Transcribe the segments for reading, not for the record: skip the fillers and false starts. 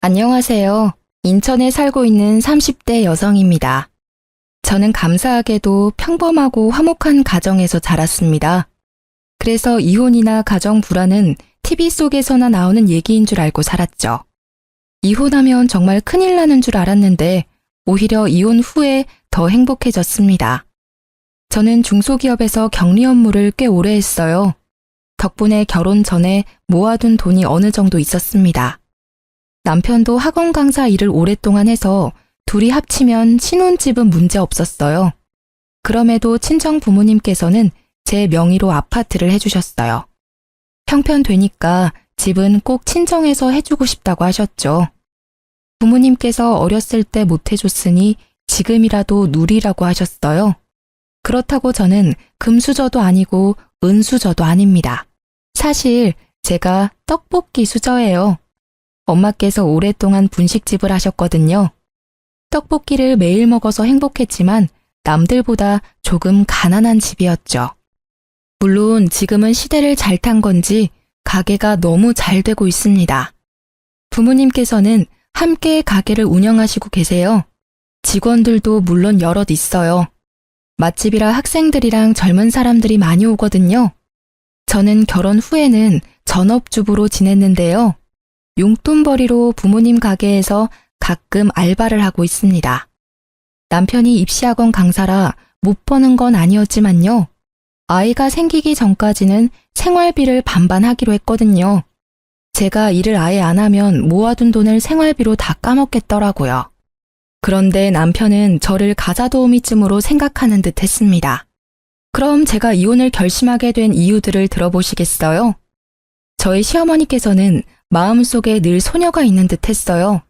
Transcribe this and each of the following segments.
안녕하세요. 인천에 살고 있는 30대 여성입니다. 저는 감사하게도 평범하고 화목한 가정에서 자랐습니다. 그래서 이혼이나 가정 불화는 TV 속에서나 나오는 얘기인 줄 알고 살았죠. 이혼하면 정말 큰일 나는 줄 알았는데 오히려 이혼 후에 더 행복해졌습니다. 저는 중소기업에서 격리 업무를 꽤 오래 했어요. 덕분에 결혼 전에 모아둔 돈이 어느 정도 있었습니다. 남편도 학원 강사 일을 오랫동안 해서 둘이 합치면 신혼집은 문제 없었어요. 그럼에도 친정 부모님께서는 제 명의로 아파트를 해주셨어요. 형편되니까 집은 꼭 친정에서 해주고 싶다고 하셨죠. 부모님께서 어렸을 때 못 해줬으니 지금이라도 누리라고 하셨어요. 그렇다고 저는 금수저도 아니고 은수저도 아닙니다. 사실 제가 떡볶이 수저예요. 엄마께서 오랫동안 분식집을 하셨거든요. 떡볶이를 매일 먹어서 행복했지만 남들보다 조금 가난한 집이었죠. 물론 지금은 시대를 잘 탄 건지 가게가 너무 잘 되고 있습니다. 부모님께서는 함께 가게를 운영하시고 계세요. 직원들도 물론 여럿 있어요. 맛집이라 학생들이랑 젊은 사람들이 많이 오거든요. 저는 결혼 후에는 전업주부로 지냈는데요. 용돈벌이로 부모님 가게에서 가끔 알바를 하고 있습니다. 남편이 입시학원 강사라 못 버는 건 아니었지만요. 아이가 생기기 전까지는 생활비를 반반 하기로 했거든요. 제가 일을 아예 안 하면 모아둔 돈을 생활비로 다 까먹겠더라고요. 그런데 남편은 저를 가사도우미쯤으로 생각하는 듯 했습니다. 그럼 제가 이혼을 결심하게 된 이유들을 들어보시겠어요? 저희 시어머니께서는 마음속에 늘 소녀가 있는 듯 했어요.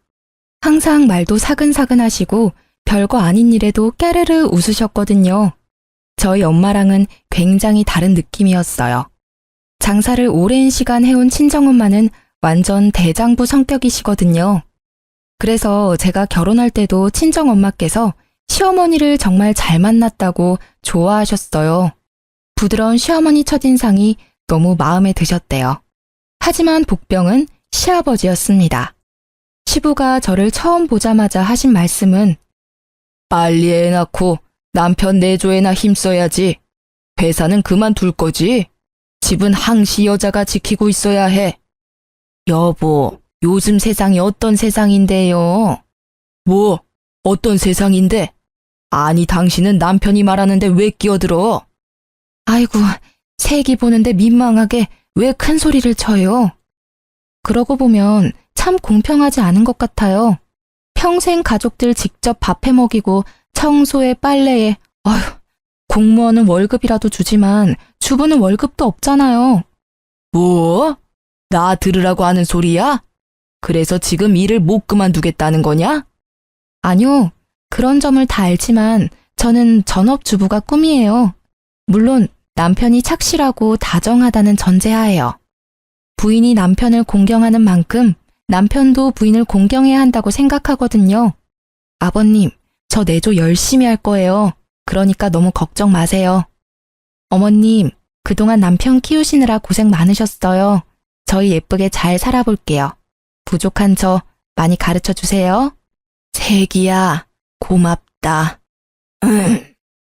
항상 말도 사근사근 하시고 별거 아닌 일에도 깨르르 웃으셨거든요. 저희 엄마랑은 굉장히 다른 느낌이었어요. 장사를 오랜 시간 해온 친정엄마는 완전 대장부 성격이시거든요. 그래서 제가 결혼할 때도 친정엄마께서 시어머니를 정말 잘 만났다고 좋아하셨어요. 부드러운 시어머니 첫인상이 너무 마음에 드셨대요. 하지만 복병은 시아버지였습니다. 시부가 저를 처음 보자마자 하신 말씀은 빨리 애 낳고 남편 내조에나 힘써야지. 회사는 그만둘 거지. 집은 항시 여자가 지키고 있어야 해. 여보, 요즘 세상이 어떤 세상인데요? 뭐? 어떤 세상인데? 아니, 당신은 남편이 말하는데 왜 끼어들어? 아이고, 새끼 보는데 민망하게 왜 큰 소리를 쳐요? 그러고 보면 참 공평하지 않은 것 같아요. 평생 가족들 직접 밥해 먹이고 청소에 빨래에, 어휴, 공무원은 월급이라도 주지만 주부는 월급도 없잖아요. 뭐? 나 들으라고 하는 소리야? 그래서 지금 일을 못 그만두겠다는 거냐? 아니요. 그런 점을 다 알지만 저는 전업주부가 꿈이에요. 물론 남편이 착실하고 다정하다는 전제하에요. 부인이 남편을 공경하는 만큼 남편도 부인을 공경해야 한다고 생각하거든요. 아버님, 저 내조 열심히 할 거예요. 그러니까 너무 걱정 마세요. 어머님, 그동안 남편 키우시느라 고생 많으셨어요. 저희 예쁘게 잘 살아볼게요. 부족한 저 많이 가르쳐 주세요. 새기야, 고맙다.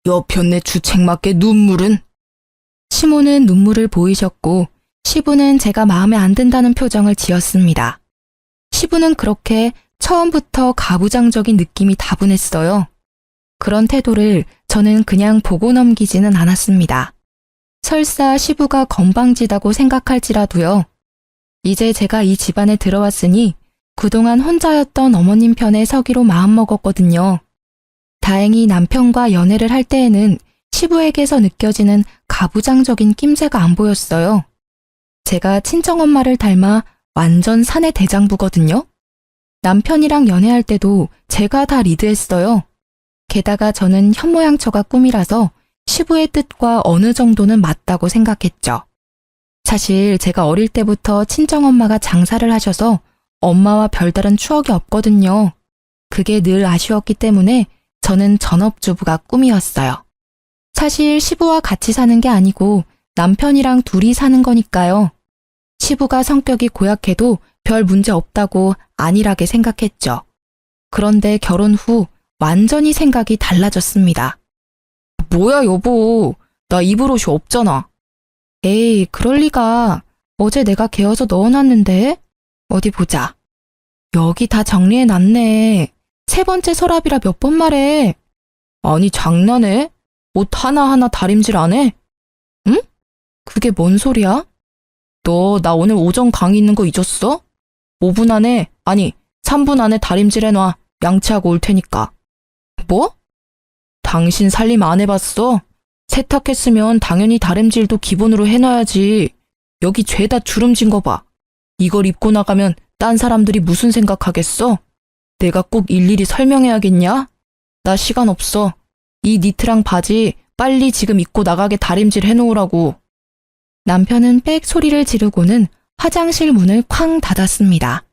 여편네 주책맞게 눈물은? 시모는 눈물을 보이셨고 시부는 제가 마음에 안 든다는 표정을 지었습니다. 시부는 그렇게 처음부터 가부장적인 느낌이 다분했어요. 그런 태도를 저는 그냥 보고 넘기지는 않았습니다. 설사 시부가 건방지다고 생각할지라도요. 이제 제가 이 집안에 들어왔으니 그동안 혼자였던 어머님 편에 서기로 마음먹었거든요. 다행히 남편과 연애를 할 때에는 시부에게서 느껴지는 가부장적인 낌새가 안 보였어요. 제가 친정엄마를 닮아 완전 사내 대장부거든요. 남편이랑 연애할 때도 제가 다 리드했어요. 게다가 저는 현모양처가 꿈이라서 시부의 뜻과 어느 정도는 맞다고 생각했죠. 사실 제가 어릴 때부터 친정엄마가 장사를 하셔서 엄마와 별다른 추억이 없거든요. 그게 늘 아쉬웠기 때문에 저는 전업주부가 꿈이었어요. 사실 시부와 같이 사는 게 아니고 남편이랑 둘이 사는 거니까요. 시부가 성격이 고약해도 별 문제 없다고 안일하게 생각했죠. 그런데 결혼 후 완전히 생각이 달라졌습니다. 뭐야 여보, 나 입을 옷이 없잖아. 에이, 그럴 리가. 어제 내가 개어서 넣어놨는데. 어디 보자. 여기 다 정리해놨네. 세 번째 서랍이라 몇 번 말해. 아니 장난해? 옷 하나하나 다림질 안 해? 응? 그게 뭔 소리야? 너 나 오늘 오전 강의 있는 거 잊었어? 5분 안에, 아니 3분 안에 다림질 해놔. 양치하고 올 테니까. 뭐? 당신 살림 안 해봤어? 세탁했으면 당연히 다림질도 기본으로 해놔야지. 여기 죄다 주름진 거 봐. 이걸 입고 나가면 딴 사람들이 무슨 생각하겠어? 내가 꼭 일일이 설명해야겠냐? 나 시간 없어. 이 니트랑 바지 빨리 지금 입고 나가게 다림질 해놓으라고. 남편은 빽 소리를 지르고는 화장실 문을 쾅 닫았습니다.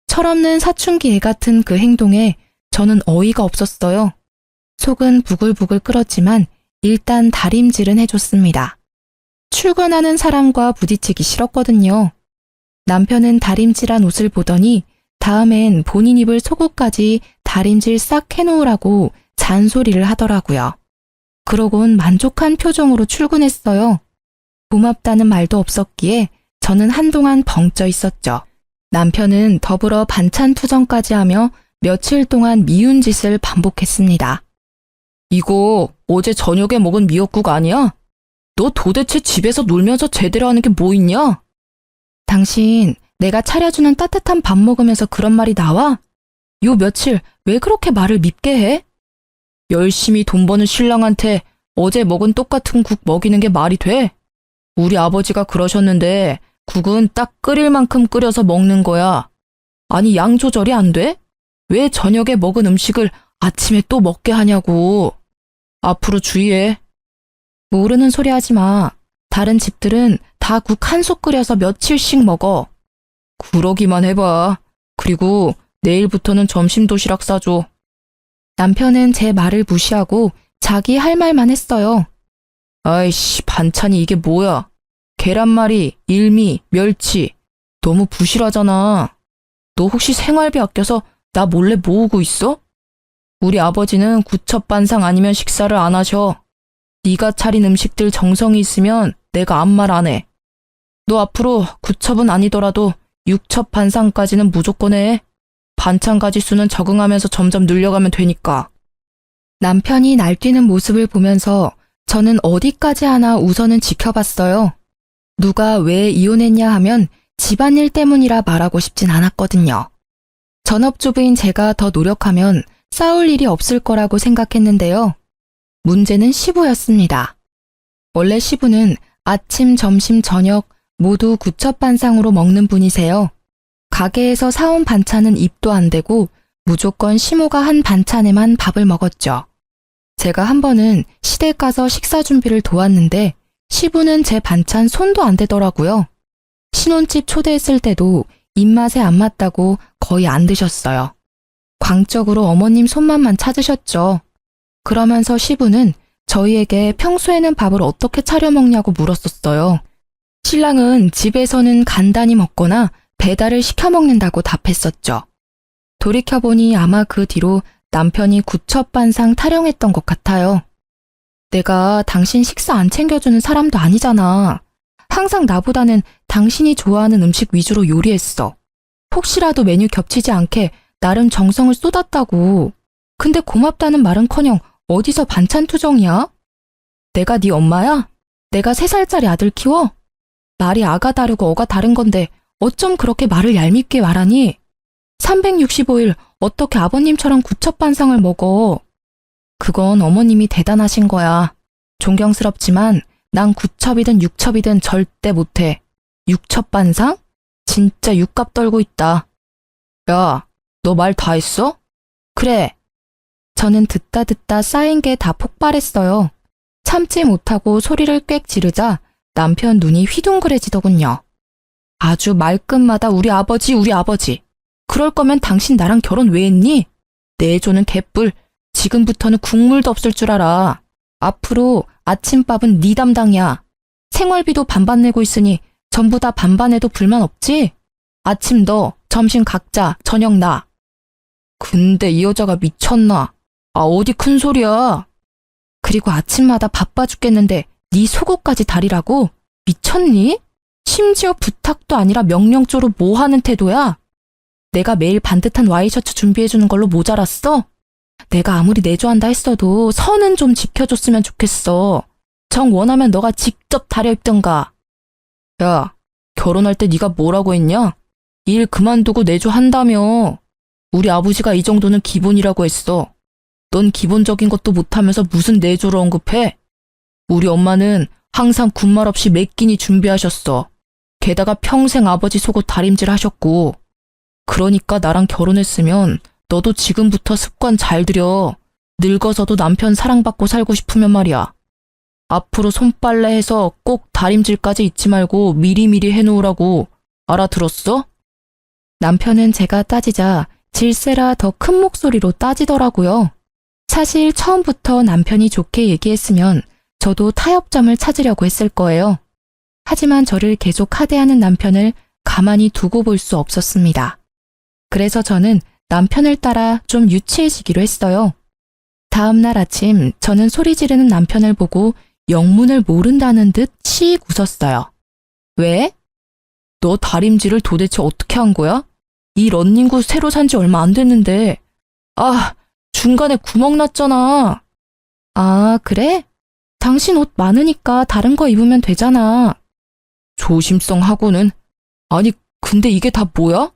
철없는 사춘기 애 같은 그 행동에 저는 어이가 없었어요. 속은 부글부글 끓었지만 일단 다림질은 해줬습니다. 출근하는 사람과 부딪히기 싫었거든요. 남편은 다림질한 옷을 보더니 다음엔 본인 입을 속옷까지 다림질 싹 해놓으라고 잔소리를 하더라고요. 그러곤 만족한 표정으로 출근했어요. 고맙다는 말도 없었기에 저는 한동안 벙쪄 있었죠. 남편은 더불어 반찬 투정까지 하며 며칠 동안 미운 짓을 반복했습니다. 이거 어제 저녁에 먹은 미역국 아니야? 너 도대체 집에서 놀면서 제대로 하는 게 뭐 있냐? 당신 내가 차려주는 따뜻한 밥 먹으면서 그런 말이 나와? 요 며칠 왜 그렇게 말을 밉게 해? 열심히 돈 버는 신랑한테 어제 먹은 똑같은 국 먹이는 게 말이 돼? 우리 아버지가 그러셨는데 국은 딱 끓일 만큼 끓여서 먹는 거야. 아니 양 조절이 안 돼? 왜 저녁에 먹은 음식을 아침에 또 먹게 하냐고. 앞으로 주의해. 모르는 소리 하지 마. 다른 집들은 다 국 한 솥 끓여서 며칠씩 먹어. 그러기만 해봐. 그리고 내일부터는 점심 도시락 싸줘. 남편은 제 말을 무시하고 자기 할 말만 했어요. 아이씨, 반찬이 이게 뭐야? 계란말이, 일미, 멸치. 너무 부실하잖아. 너 혹시 생활비 아껴서 나 몰래 모으고 있어? 우리 아버지는 구첩반상 아니면 식사를 안 하셔. 네가 차린 음식들 정성이 있으면 내가 아무 말 안 해. 너 앞으로 구첩은 아니더라도 육첩반상까지는 무조건 해. 반찬 가지수는 적응하면서 점점 늘려가면 되니까. 남편이 날뛰는 모습을 보면서 저는 어디까지 하나 우선은 지켜봤어요. 누가 왜 이혼했냐 하면 집안일 때문이라 말하고 싶진 않았거든요. 전업주부인 제가 더 노력하면 싸울 일이 없을 거라고 생각했는데요. 문제는 시부였습니다. 원래 시부는 아침, 점심, 저녁 모두 구첩반상으로 먹는 분이세요. 가게에서 사온 반찬은 입도 안 대고 무조건 시모가 한 반찬에만 밥을 먹었죠. 제가 한 번은 시댁 가서 식사 준비를 도왔는데 시부는 제 반찬 손도 안 대더라고요. 신혼집 초대했을 때도 입맛에 안 맞다고 거의 안 드셨어요. 광적으로 어머님 손맛만 찾으셨죠. 그러면서 시부는 저희에게 평소에는 밥을 어떻게 차려 먹냐고 물었었어요. 신랑은 집에서는 간단히 먹거나 배달을 시켜 먹는다고 답했었죠. 돌이켜보니 아마 그 뒤로 남편이 구첩반상 타령했던 것 같아요. 내가 당신 식사 안 챙겨주는 사람도 아니잖아. 항상 나보다는 당신이 좋아하는 음식 위주로 요리했어. 혹시라도 메뉴 겹치지 않게 나름 정성을 쏟았다고. 근데 고맙다는 말은커녕 어디서 반찬 투정이야? 내가 네 엄마야? 내가 3살짜리 아들 키워? 말이 아가 다르고 어가 다른 건데 어쩜 그렇게 말을 얄밉게 말하니? 365일 어떻게 아버님처럼 구첩반상을 먹어? 그건 어머님이 대단하신 거야. 존경스럽지만 난 구첩이든 육첩이든 절대 못해. 육첩반상? 진짜 육갑 떨고 있다. 야, 너 말 다 했어? 그래. 저는 듣다 쌓인 게 다 폭발했어요. 참지 못하고 소리를 꽥 지르자 남편 눈이 휘둥그레지더군요. 아주 말끝마다 우리 아버지. 그럴 거면 당신 나랑 결혼 왜 했니? 내조는 개뿔. 지금부터는 국물도 없을 줄 알아. 앞으로 아침밥은 네 담당이야. 생활비도 반반 내고 있으니 전부 다 반반해도 불만 없지? 아침 너, 점심 각자, 저녁 나. 근데 이 여자가 미쳤나? 아, 어디 큰 소리야. 그리고 아침마다 바빠 죽겠는데 네 속옷까지 다리라고? 미쳤니? 심지어 부탁도 아니라 명령조로 뭐 하는 태도야? 내가 매일 반듯한 와이셔츠 준비해주는 걸로 모자랐어? 내가 아무리 내조한다 했어도 선은 좀 지켜줬으면 좋겠어. 정 원하면 너가 직접 다려 입던가. 야, 결혼할 때 네가 뭐라고 했냐? 일 그만두고 내조한다며. 우리 아버지가 이 정도는 기본이라고 했어. 넌 기본적인 것도 못하면서 무슨 내조를 언급해? 우리 엄마는 항상 군말 없이 매 끼니 준비하셨어. 게다가 평생 아버지 속옷 다림질 하셨고. 그러니까 나랑 결혼했으면 너도 지금부터 습관 잘 들여. 늙어서도 남편 사랑받고 살고 싶으면 말이야. 앞으로 손빨래 해서 꼭 다림질까지 잊지 말고 미리미리 해놓으라고. 알아들었어? 남편은 제가 따지자 질세라 더 큰 목소리로 따지더라고요. 사실 처음부터 남편이 좋게 얘기했으면 저도 타협점을 찾으려고 했을 거예요. 하지만 저를 계속 하대하는 남편을 가만히 두고 볼 수 없었습니다. 그래서 저는 남편을 따라 좀 유치해지기로 했어요. 다음 날 아침 저는 소리 지르는 남편을 보고 영문을 모른다는 듯 씩 웃었어요. 왜? 너 다림질을 도대체 어떻게 한 거야? 이 런닝구 새로 산 지 얼마 안 됐는데. 아, 중간에 구멍 났잖아. 아, 그래? 당신 옷 많으니까 다른 거 입으면 되잖아. 조심성 하고는. 아니, 근데 이게 다 뭐야?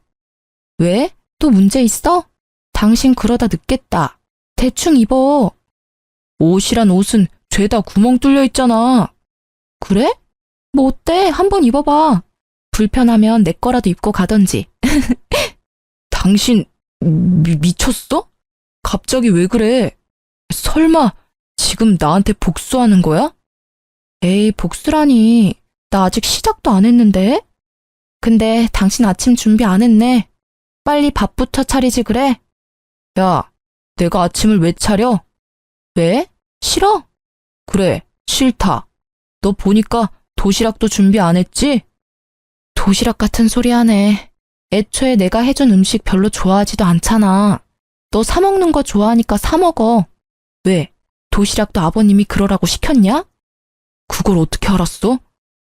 왜? 또 문제 있어? 당신 그러다 늦겠다. 대충 입어. 옷이란 옷은 죄다 구멍 뚫려 있잖아. 그래? 뭐 어때? 한번 입어봐. 불편하면 내 거라도 입고 가던지. 당신 미쳤어? 갑자기 왜 그래? 설마 지금 나한테 복수하는 거야? 에이, 복수라니. 나 아직 시작도 안 했는데? 근데 당신 아침 준비 안 했네. 빨리 밥부터 차리지 그래? 야, 내가 아침을 왜 차려? 왜? 싫어? 그래, 싫다. 너 보니까 도시락도 준비 안 했지? 도시락 같은 소리 하네. 애초에 내가 해준 음식 별로 좋아하지도 않잖아. 너 사 먹는 거 좋아하니까 사 먹어. 왜? 도시락도 아버님이 그러라고 시켰냐? 그걸 어떻게 알았어?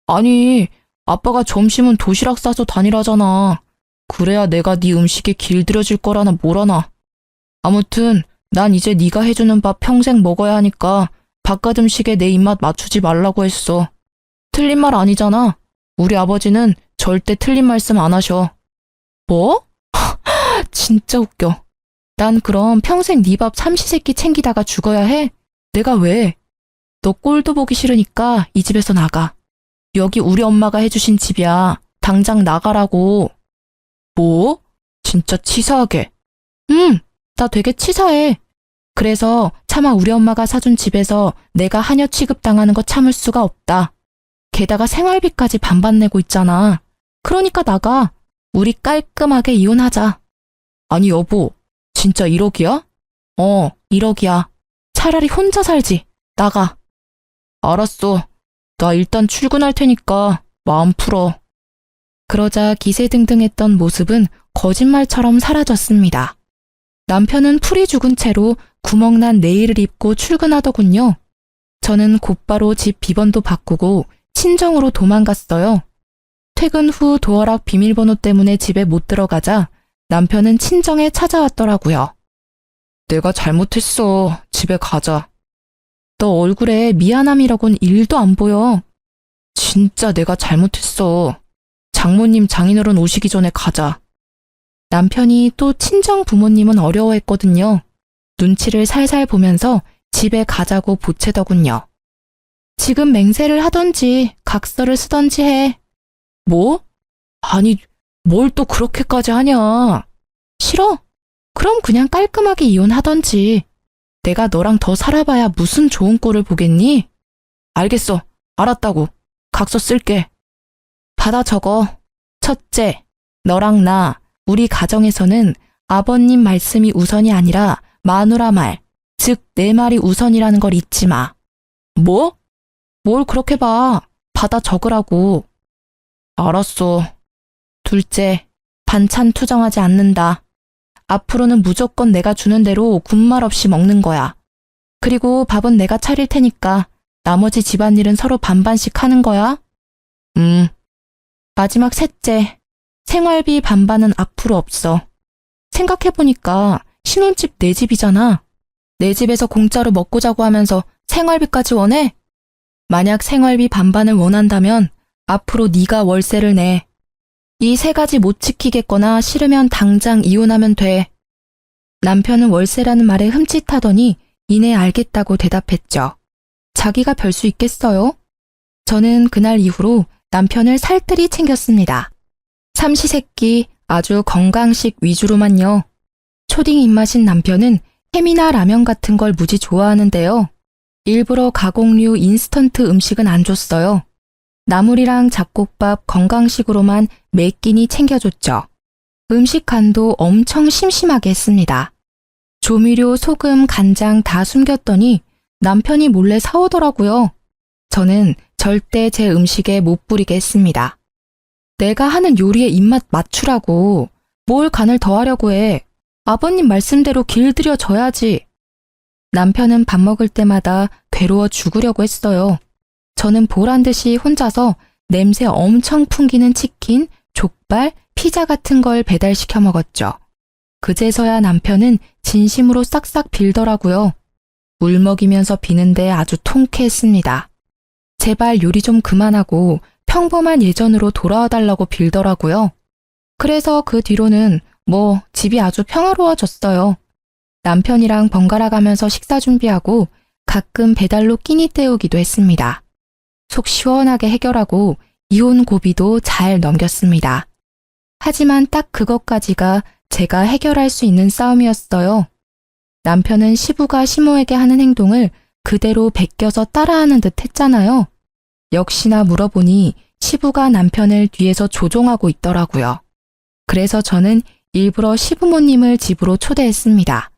아니, 아빠가 점심은 도시락 싸서 다니라잖아. 그래야 내가 네 음식에 길들여질 거라나 뭐라나. 아무튼 난 이제 네가 해주는 밥 평생 먹어야 하니까 바깥 음식에 내 입맛 맞추지 말라고 했어. 틀린 말 아니잖아. 우리 아버지는 절대 틀린 말씀 안 하셔. 뭐? 진짜 웃겨. 난 그럼 평생 네 밥 삼시세끼 챙기다가 죽어야 해? 내가 왜? 너 꼴도 보기 싫으니까 이 집에서 나가. 여기 우리 엄마가 해주신 집이야. 당장 나가라고. 뭐? 진짜 치사하게. 나 되게 치사해. 그래서 차마 우리 엄마가 사준 집에서 내가 하녀 취급당하는 거 참을 수가 없다. 게다가 생활비까지 반반 내고 있잖아. 그러니까 나가. 우리 깔끔하게 이혼하자. 아니 여보, 진짜 1억이야? 1억이야. 차라리 혼자 살지. 나가. 알았어. 나 일단 출근할 테니까 마음 풀어. 그러자 기세등등했던 모습은 거짓말처럼 사라졌습니다. 남편은 풀이 죽은 채로 구멍난 내일을 입고 출근하더군요. 저는 곧바로 집 비번도 바꾸고 친정으로 도망갔어요. 퇴근 후 도어락 비밀번호 때문에 집에 못 들어가자 남편은 친정에 찾아왔더라고요. 내가 잘못했어. 집에 가자. 너 얼굴에 미안함이라곤 1도 안 보여. 진짜 내가 잘못했어. 장모님 장인어른 오시기 전에 가자. 남편이 또 친정 부모님은 어려워했거든요. 눈치를 살살 보면서 집에 가자고 보채더군요. 지금 맹세를 하던지 각서를 쓰던지 해. 뭐? 아니, 뭘 또 그렇게까지 하냐. 싫어? 그럼 그냥 깔끔하게 이혼하던지. 내가 너랑 더 살아봐야 무슨 좋은 꼴을 보겠니? 알겠어. 알았다고. 각서 쓸게. 받아 적어. 첫째, 너랑 나, 우리 가정에서는 아버님 말씀이 우선이 아니라 마누라 말, 즉 내 말이 우선이라는 걸 잊지 마. 뭐? 뭘 그렇게 봐. 받아 적으라고. 알았어. 둘째, 반찬 투정하지 않는다. 앞으로는 무조건 내가 주는 대로 군말 없이 먹는 거야. 그리고 밥은 내가 차릴 테니까 나머지 집안일은 서로 반반씩 하는 거야. 마지막 셋째, 생활비 반반은 앞으로 없어. 생각해보니까 신혼집 내 집이잖아. 내 집에서 공짜로 먹고 자고 하면서 생활비까지 원해? 만약 생활비 반반을 원한다면 앞으로 네가 월세를 내. 이 세 가지 못 지키겠거나 싫으면 당장 이혼하면 돼. 남편은 월세라는 말에 흠칫하더니 이내 알겠다고 대답했죠. 자기가 별 수 있겠어요? 저는 그날 이후로 남편을 살뜰히 챙겼습니다. 삼시세끼 아주 건강식 위주로만요. 초딩 입맛인 남편은 햄이나 라면 같은 걸 무지 좋아하는데요. 일부러 가공류 인스턴트 음식은 안 줬어요. 나물이랑 잡곡밥 건강식으로만 매 끼니 챙겨줬죠. 음식 간도 엄청 심심하게 했습니다. 조미료, 소금, 간장 다 숨겼더니 남편이 몰래 사오더라고요. 저는 절대 제 음식에 못 부리게 했습니다. 내가 하는 요리에 입맛 맞추라고 뭘 간을 더하려고 해. 아버님 말씀대로 길들여 줘야지. 남편은 밥 먹을 때마다 괴로워 죽으려고 했어요. 저는 보란듯이 혼자서 냄새 엄청 풍기는 치킨, 족발, 피자 같은 걸 배달시켜 먹었죠. 그제서야 남편은 진심으로 싹싹 빌더라고요. 물 먹이면서 비는데 아주 통쾌했습니다. 제발 요리 좀 그만하고 평범한 예전으로 돌아와 달라고 빌더라고요. 그래서 그 뒤로는 집이 아주 평화로워졌어요. 남편이랑 번갈아 가면서 식사 준비하고 가끔 배달로 끼니 때우기도 했습니다. 속 시원하게 해결하고 이혼 고비도 잘 넘겼습니다. 하지만 딱 그것까지가 제가 해결할 수 있는 싸움이었어요. 남편은 시부가 시모에게 하는 행동을 그대로 베껴서 따라하는 듯 했잖아요. 역시나 물어보니 시부가 남편을 뒤에서 조종하고 있더라고요. 그래서 저는 일부러 시부모님을 집으로 초대했습니다.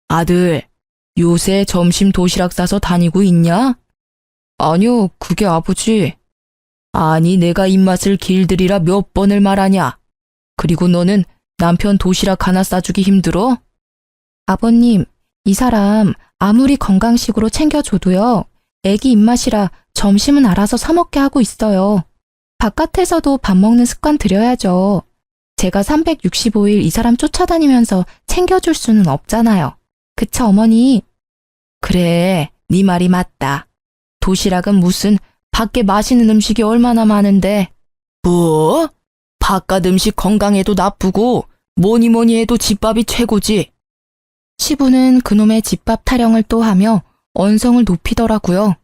아들, 요새 점심 도시락 싸서 다니고 있냐? 아니요, 그게 아버지. 아니, 내가 입맛을 길들이라 몇 번을 말하냐? 그리고 너는 남편 도시락 하나 싸주기 힘들어? 아버님, 이 사람 아무리 건강식으로 챙겨줘도요. 애기 입맛이라 점심은 알아서 사 먹게 하고 있어요. 바깥에서도 밥 먹는 습관 들여야죠. 제가 365일 이 사람 쫓아다니면서 챙겨줄 수는 없잖아요. 그쵸, 어머니? 그래, 네 말이 맞다. 도시락은 무슨 밖에 맛있는 음식이 얼마나 많은데. 뭐? 바깥 음식 건강에도 나쁘고 뭐니 해도 집밥이 최고지. 시부는 그놈의 집밥 타령을 또 하며 언성을 높이더라고요.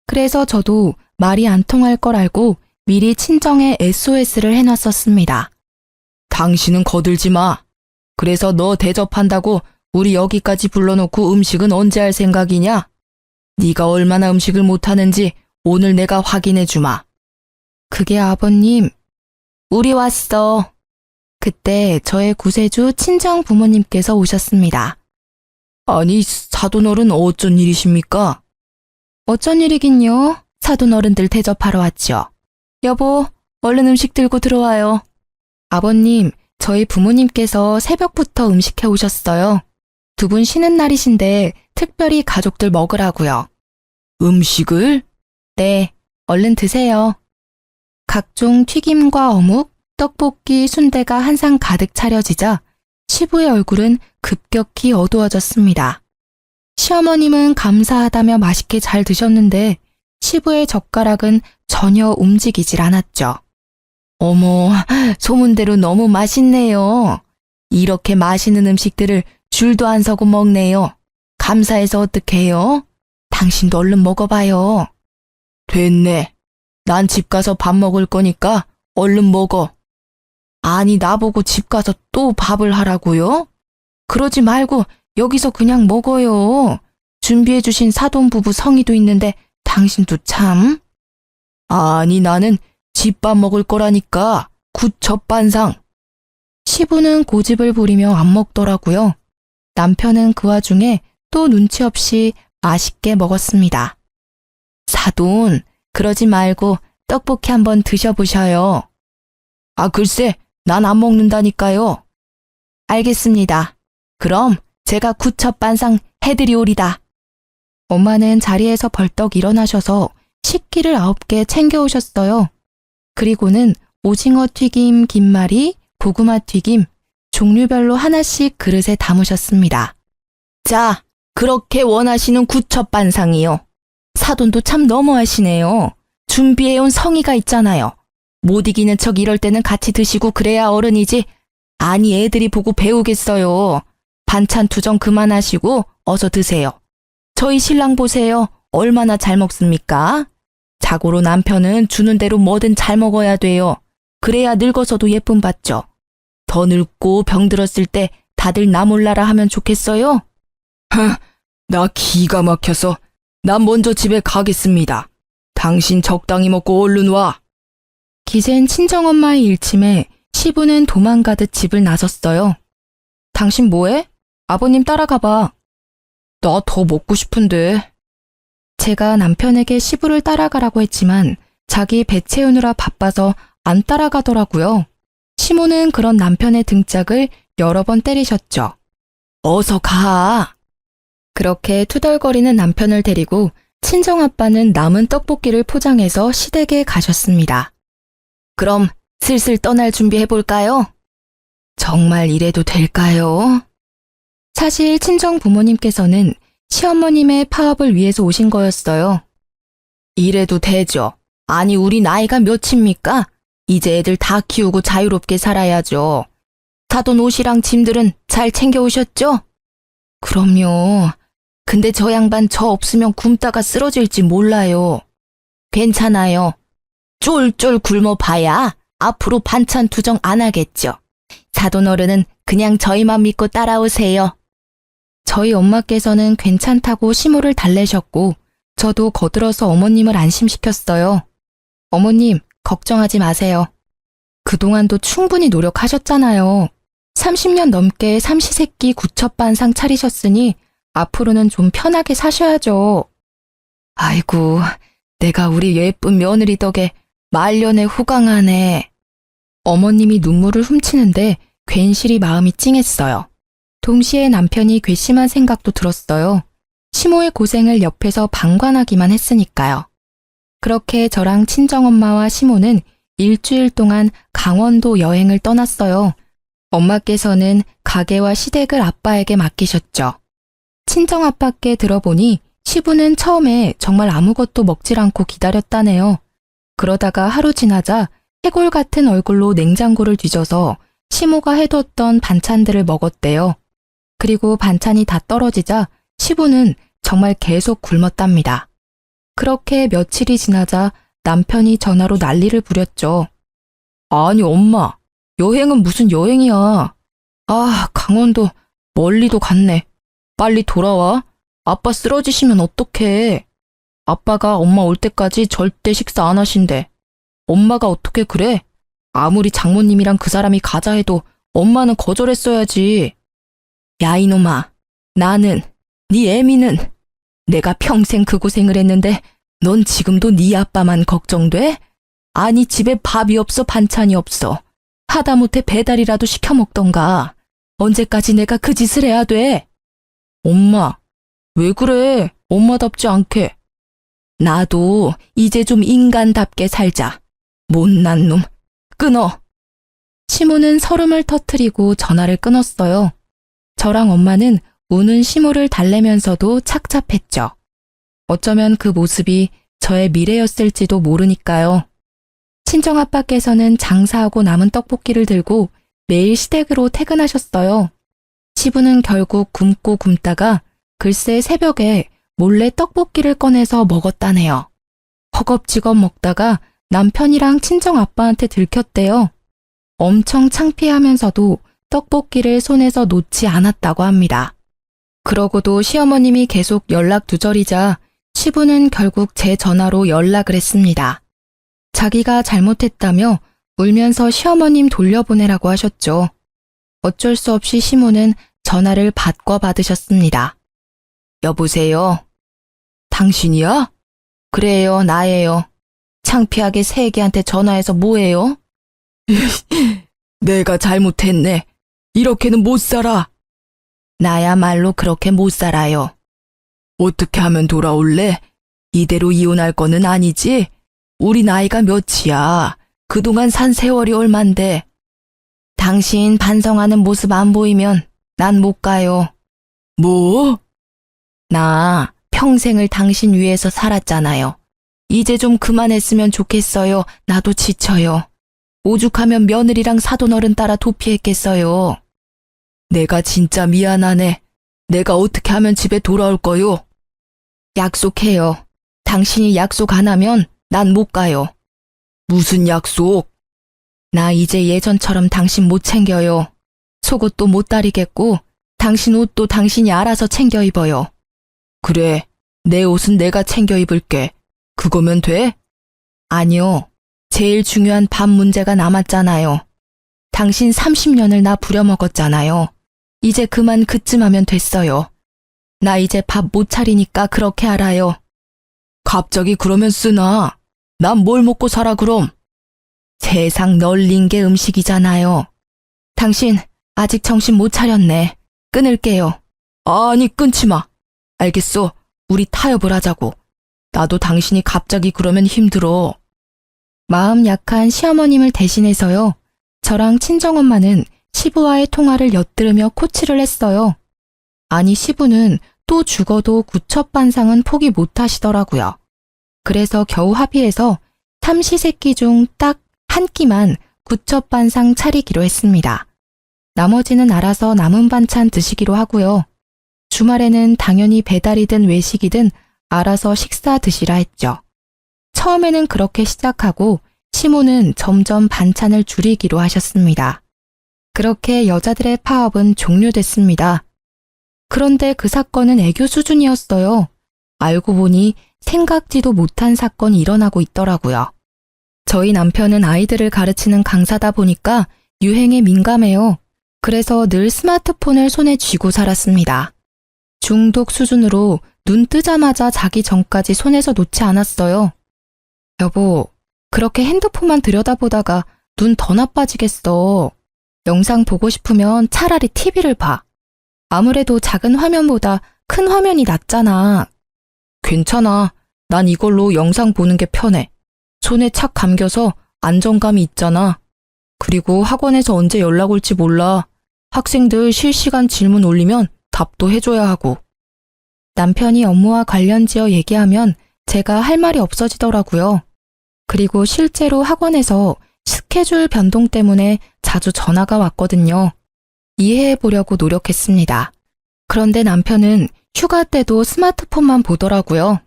그래서 저도 말이 안 통할 걸 알고 미리 친정에 SOS를 해놨었습니다. 당신은 거들지 마. 그래서 너 대접한다고 우리 여기까지 불러놓고 음식은 언제 할 생각이냐? 네가 얼마나 음식을 못하는지 오늘 내가 확인해 주마. 그게 아버님, 우리 왔어. 그때 저의 구세주 친정 부모님께서 오셨습니다. 아니, 사돈어른 어쩐 일이십니까? 어쩐 일이긴요. 사돈어른들 대접하러 왔죠. 여보, 얼른 음식 들고 들어와요. 아버님, 저희 부모님께서 새벽부터 음식해 오셨어요. 두 분 쉬는 날이신데 특별히 가족들 먹으라고요. 음식을? 네, 얼른 드세요. 각종 튀김과 어묵, 떡볶이, 순대가 한 상 가득 차려지자 시부의 얼굴은 급격히 어두워졌습니다. 시어머님은 감사하다며 맛있게 잘 드셨는데 시부의 젓가락은 전혀 움직이질 않았죠. 어머, 소문대로 너무 맛있네요. 이렇게 맛있는 음식들을 줄도 안 서고 먹네요. 감사해서 어떡해요? 당신도 얼른 먹어봐요. 됐네. 난 집 가서 밥 먹을 거니까 얼른 먹어. 아니, 나보고 집 가서 또 밥을 하라고요? 그러지 말고 여기서 그냥 먹어요. 준비해주신 사돈부부 성의도 있는데 당신도 참. 아니, 나는 집밥 먹을 거라니까. 굿젓반상. 시부는 고집을 부리며 안 먹더라고요. 남편은 그 와중에 또 눈치 없이 맛있게 먹었습니다. 사돈, 그러지 말고 떡볶이 한번 드셔보셔요. 글쎄, 난 안 먹는다니까요. 알겠습니다. 그럼 제가 구첩반상 해드리오리다. 엄마는 자리에서 벌떡 일어나셔서 식기를 9개 챙겨오셨어요. 그리고는 오징어 튀김, 김말이, 고구마 튀김, 종류별로 하나씩 그릇에 담으셨습니다. 자, 그렇게 원하시는 구첩반상이요. 사돈도 참 너무하시네요. 준비해온 성의가 있잖아요. 못 이기는 척 이럴 때는 같이 드시고 그래야 어른이지. 아니 애들이 보고 배우겠어요. 반찬 투정 그만하시고 어서 드세요. 저희 신랑 보세요. 얼마나 잘 먹습니까? 자고로 남편은 주는 대로 뭐든 잘 먹어야 돼요. 그래야 늙어서도 예쁨 받죠. 더 늙고 병들었을 때 다들 나 몰라라 하면 좋겠어요? 나 기가 막혀서 난 먼저 집에 가겠습니다. 당신 적당히 먹고 얼른 와. 기센 친정엄마의 일침에 시부는 도망가듯 집을 나섰어요. 당신 뭐해? 아버님 따라가봐. 나 더 먹고 싶은데. 제가 남편에게 시부를 따라가라고 했지만 자기 배 채우느라 바빠서 안 따라가더라고요. 시모는 그런 남편의 등짝을 여러 번 때리셨죠. 어서 가. 그렇게 투덜거리는 남편을 데리고 친정아빠는 남은 떡볶이를 포장해서 시댁에 가셨습니다. 그럼 슬슬 떠날 준비해볼까요? 정말 이래도 될까요? 사실 친정 부모님께서는 시어머님의 파업을 위해서 오신 거였어요. 이래도 되죠. 아니 우리 나이가 몇입니까? 이제 애들 다 키우고 자유롭게 살아야죠. 사돈 옷이랑 짐들은 잘 챙겨오셨죠? 그럼요. 근데 저 양반 저 없으면 굶다가 쓰러질지 몰라요. 괜찮아요. 쫄쫄 굶어봐야 앞으로 반찬 투정 안 하겠죠. 사돈 어른은 그냥 저희만 믿고 따라오세요. 저희 엄마께서는 괜찮다고 시모를 달래셨고 저도 거들어서 어머님을 안심시켰어요. 어머님, 걱정하지 마세요. 그동안도 충분히 노력하셨잖아요. 30년 넘게 삼시세끼 구첩반상 차리셨으니 앞으로는 좀 편하게 사셔야죠. 아이고, 내가 우리 예쁜 며느리 덕에 말년에 호강하네. 어머님이 눈물을 훔치는데 괜시리 마음이 찡했어요. 동시에 남편이 괘씸한 생각도 들었어요. 시모의 고생을 옆에서 방관하기만 했으니까요. 그렇게 저랑 친정엄마와 시모는 일주일 동안 강원도 여행을 떠났어요. 엄마께서는 가게와 시댁을 아빠에게 맡기셨죠. 친정아빠께 들어보니 시부는 처음에 정말 아무것도 먹질 않고 기다렸다네요. 그러다가 하루 지나자 해골 같은 얼굴로 냉장고를 뒤져서 시모가 해뒀던 반찬들을 먹었대요. 그리고 반찬이 다 떨어지자 시부는 정말 계속 굶었답니다. 그렇게 며칠이 지나자 남편이 전화로 난리를 부렸죠. 아니 엄마, 여행은 무슨 여행이야. 강원도 멀리도 갔네. 빨리 돌아와. 아빠 쓰러지시면 어떡해. 아빠가 엄마 올 때까지 절대 식사 안 하신대. 엄마가 어떻게 그래? 아무리 장모님이랑 그 사람이 가자 해도 엄마는 거절했어야지. 야 이놈아, 나는, 네 애미는 내가 평생 그 고생을 했는데 넌 지금도 네 아빠만 걱정돼? 아니 집에 밥이 없어 반찬이 없어. 하다못해 배달이라도 시켜 먹던가. 언제까지 내가 그 짓을 해야 돼? 엄마, 왜 그래? 엄마답지 않게. 나도 이제 좀 인간답게 살자. 못난 놈, 끊어. 시모는 설움을 터뜨리고 전화를 끊었어요. 저랑 엄마는 우는 시모를 달래면서도 착잡했죠. 어쩌면 그 모습이 저의 미래였을지도 모르니까요. 친정아빠께서는 장사하고 남은 떡볶이를 들고 매일 시댁으로 퇴근하셨어요. 시부는 결국 굶고 굶다가 글쎄 새벽에 몰래 떡볶이를 꺼내서 먹었다네요. 허겁지겁 먹다가 남편이랑 친정아빠한테 들켰대요. 엄청 창피하면서도 떡볶이를 손에서 놓지 않았다고 합니다. 그러고도 시어머님이 계속 연락 두절이자 시부는 결국 제 전화로 연락을 했습니다. 자기가 잘못했다며 울면서 시어머님 돌려보내라고 하셨죠. 어쩔 수 없이 시모는 전화를 바꿔 받으셨습니다. 여보세요? 당신이야? 그래요, 나예요. 창피하게 새애기한테 전화해서 뭐해요? 내가 잘못했네. 이렇게는 못 살아. 나야말로 그렇게 못 살아요. 어떻게 하면 돌아올래? 이대로 이혼할 거는 아니지? 우리 나이가 몇이야? 그동안 산 세월이 얼만데. 당신 반성하는 모습 안 보이면 난 못 가요. 뭐? 나 평생을 당신 위해서 살았잖아요. 이제 좀 그만했으면 좋겠어요. 나도 지쳐요. 오죽하면 며느리랑 사돈어른 따라 도피했겠어요. 내가 진짜 미안하네. 내가 어떻게 하면 집에 돌아올 거요? 약속해요. 당신이 약속 안 하면 난 못 가요. 무슨 약속? 나 이제 예전처럼 당신 못 챙겨요. 속옷도 못 다리겠고 당신 옷도 당신이 알아서 챙겨 입어요. 그래, 내 옷은 내가 챙겨 입을게. 그거면 돼? 아니요. 제일 중요한 밥 문제가 남았잖아요. 당신 30년을 나 부려먹었잖아요. 이제 그만 그쯤 하면 됐어요. 나 이제 밥 못 차리니까 그렇게 알아요. 갑자기 그러면 쓰나? 난 뭘 먹고 살아 그럼? 세상 널린 게 음식이잖아요. 당신 아직 정신 못 차렸네. 끊을게요. 아니 끊지 마. 알겠어. 우리 타협을 하자고. 나도 당신이 갑자기 그러면 힘들어. 마음 약한 시어머님을 대신해서요. 저랑 친정엄마는 시부와의 통화를 엿들으며 코치를 했어요. 아니 시부는 또 죽어도 구첩반상은 포기 못 하시더라고요. 그래서 겨우 합의해서 삼시세끼 중 딱 한 끼만 구첩반상 차리기로 했습니다. 나머지는 알아서 남은 반찬 드시기로 하고요. 주말에는 당연히 배달이든 외식이든 알아서 식사 드시라 했죠. 처음에는 그렇게 시작하고 시모는 점점 반찬을 줄이기로 하셨습니다. 그렇게 여자들의 파업은 종료됐습니다. 그런데 그 사건은 애교 수준이었어요. 알고 보니 생각지도 못한 사건이 일어나고 있더라고요. 저희 남편은 아이들을 가르치는 강사다 보니까 유행에 민감해요. 그래서 늘 스마트폰을 손에 쥐고 살았습니다. 중독 수준으로 눈 뜨자마자 자기 전까지 손에서 놓지 않았어요. 여보, 그렇게 핸드폰만 들여다보다가 눈 더 나빠지겠어. 영상 보고 싶으면 차라리 TV를 봐. 아무래도 작은 화면보다 큰 화면이 낫잖아. 괜찮아. 난 이걸로 영상 보는 게 편해. 손에 착 감겨서 안정감이 있잖아. 그리고 학원에서 언제 연락 올지 몰라. 학생들 실시간 질문 올리면 답도 해줘야 하고. 남편이 업무와 관련지어 얘기하면 제가 할 말이 없어지더라고요. 그리고 실제로 학원에서 스케줄 변동 때문에 자주 전화가 왔거든요. 이해해 보려고 노력했습니다. 그런데 남편은 휴가 때도 스마트폰만 보더라고요.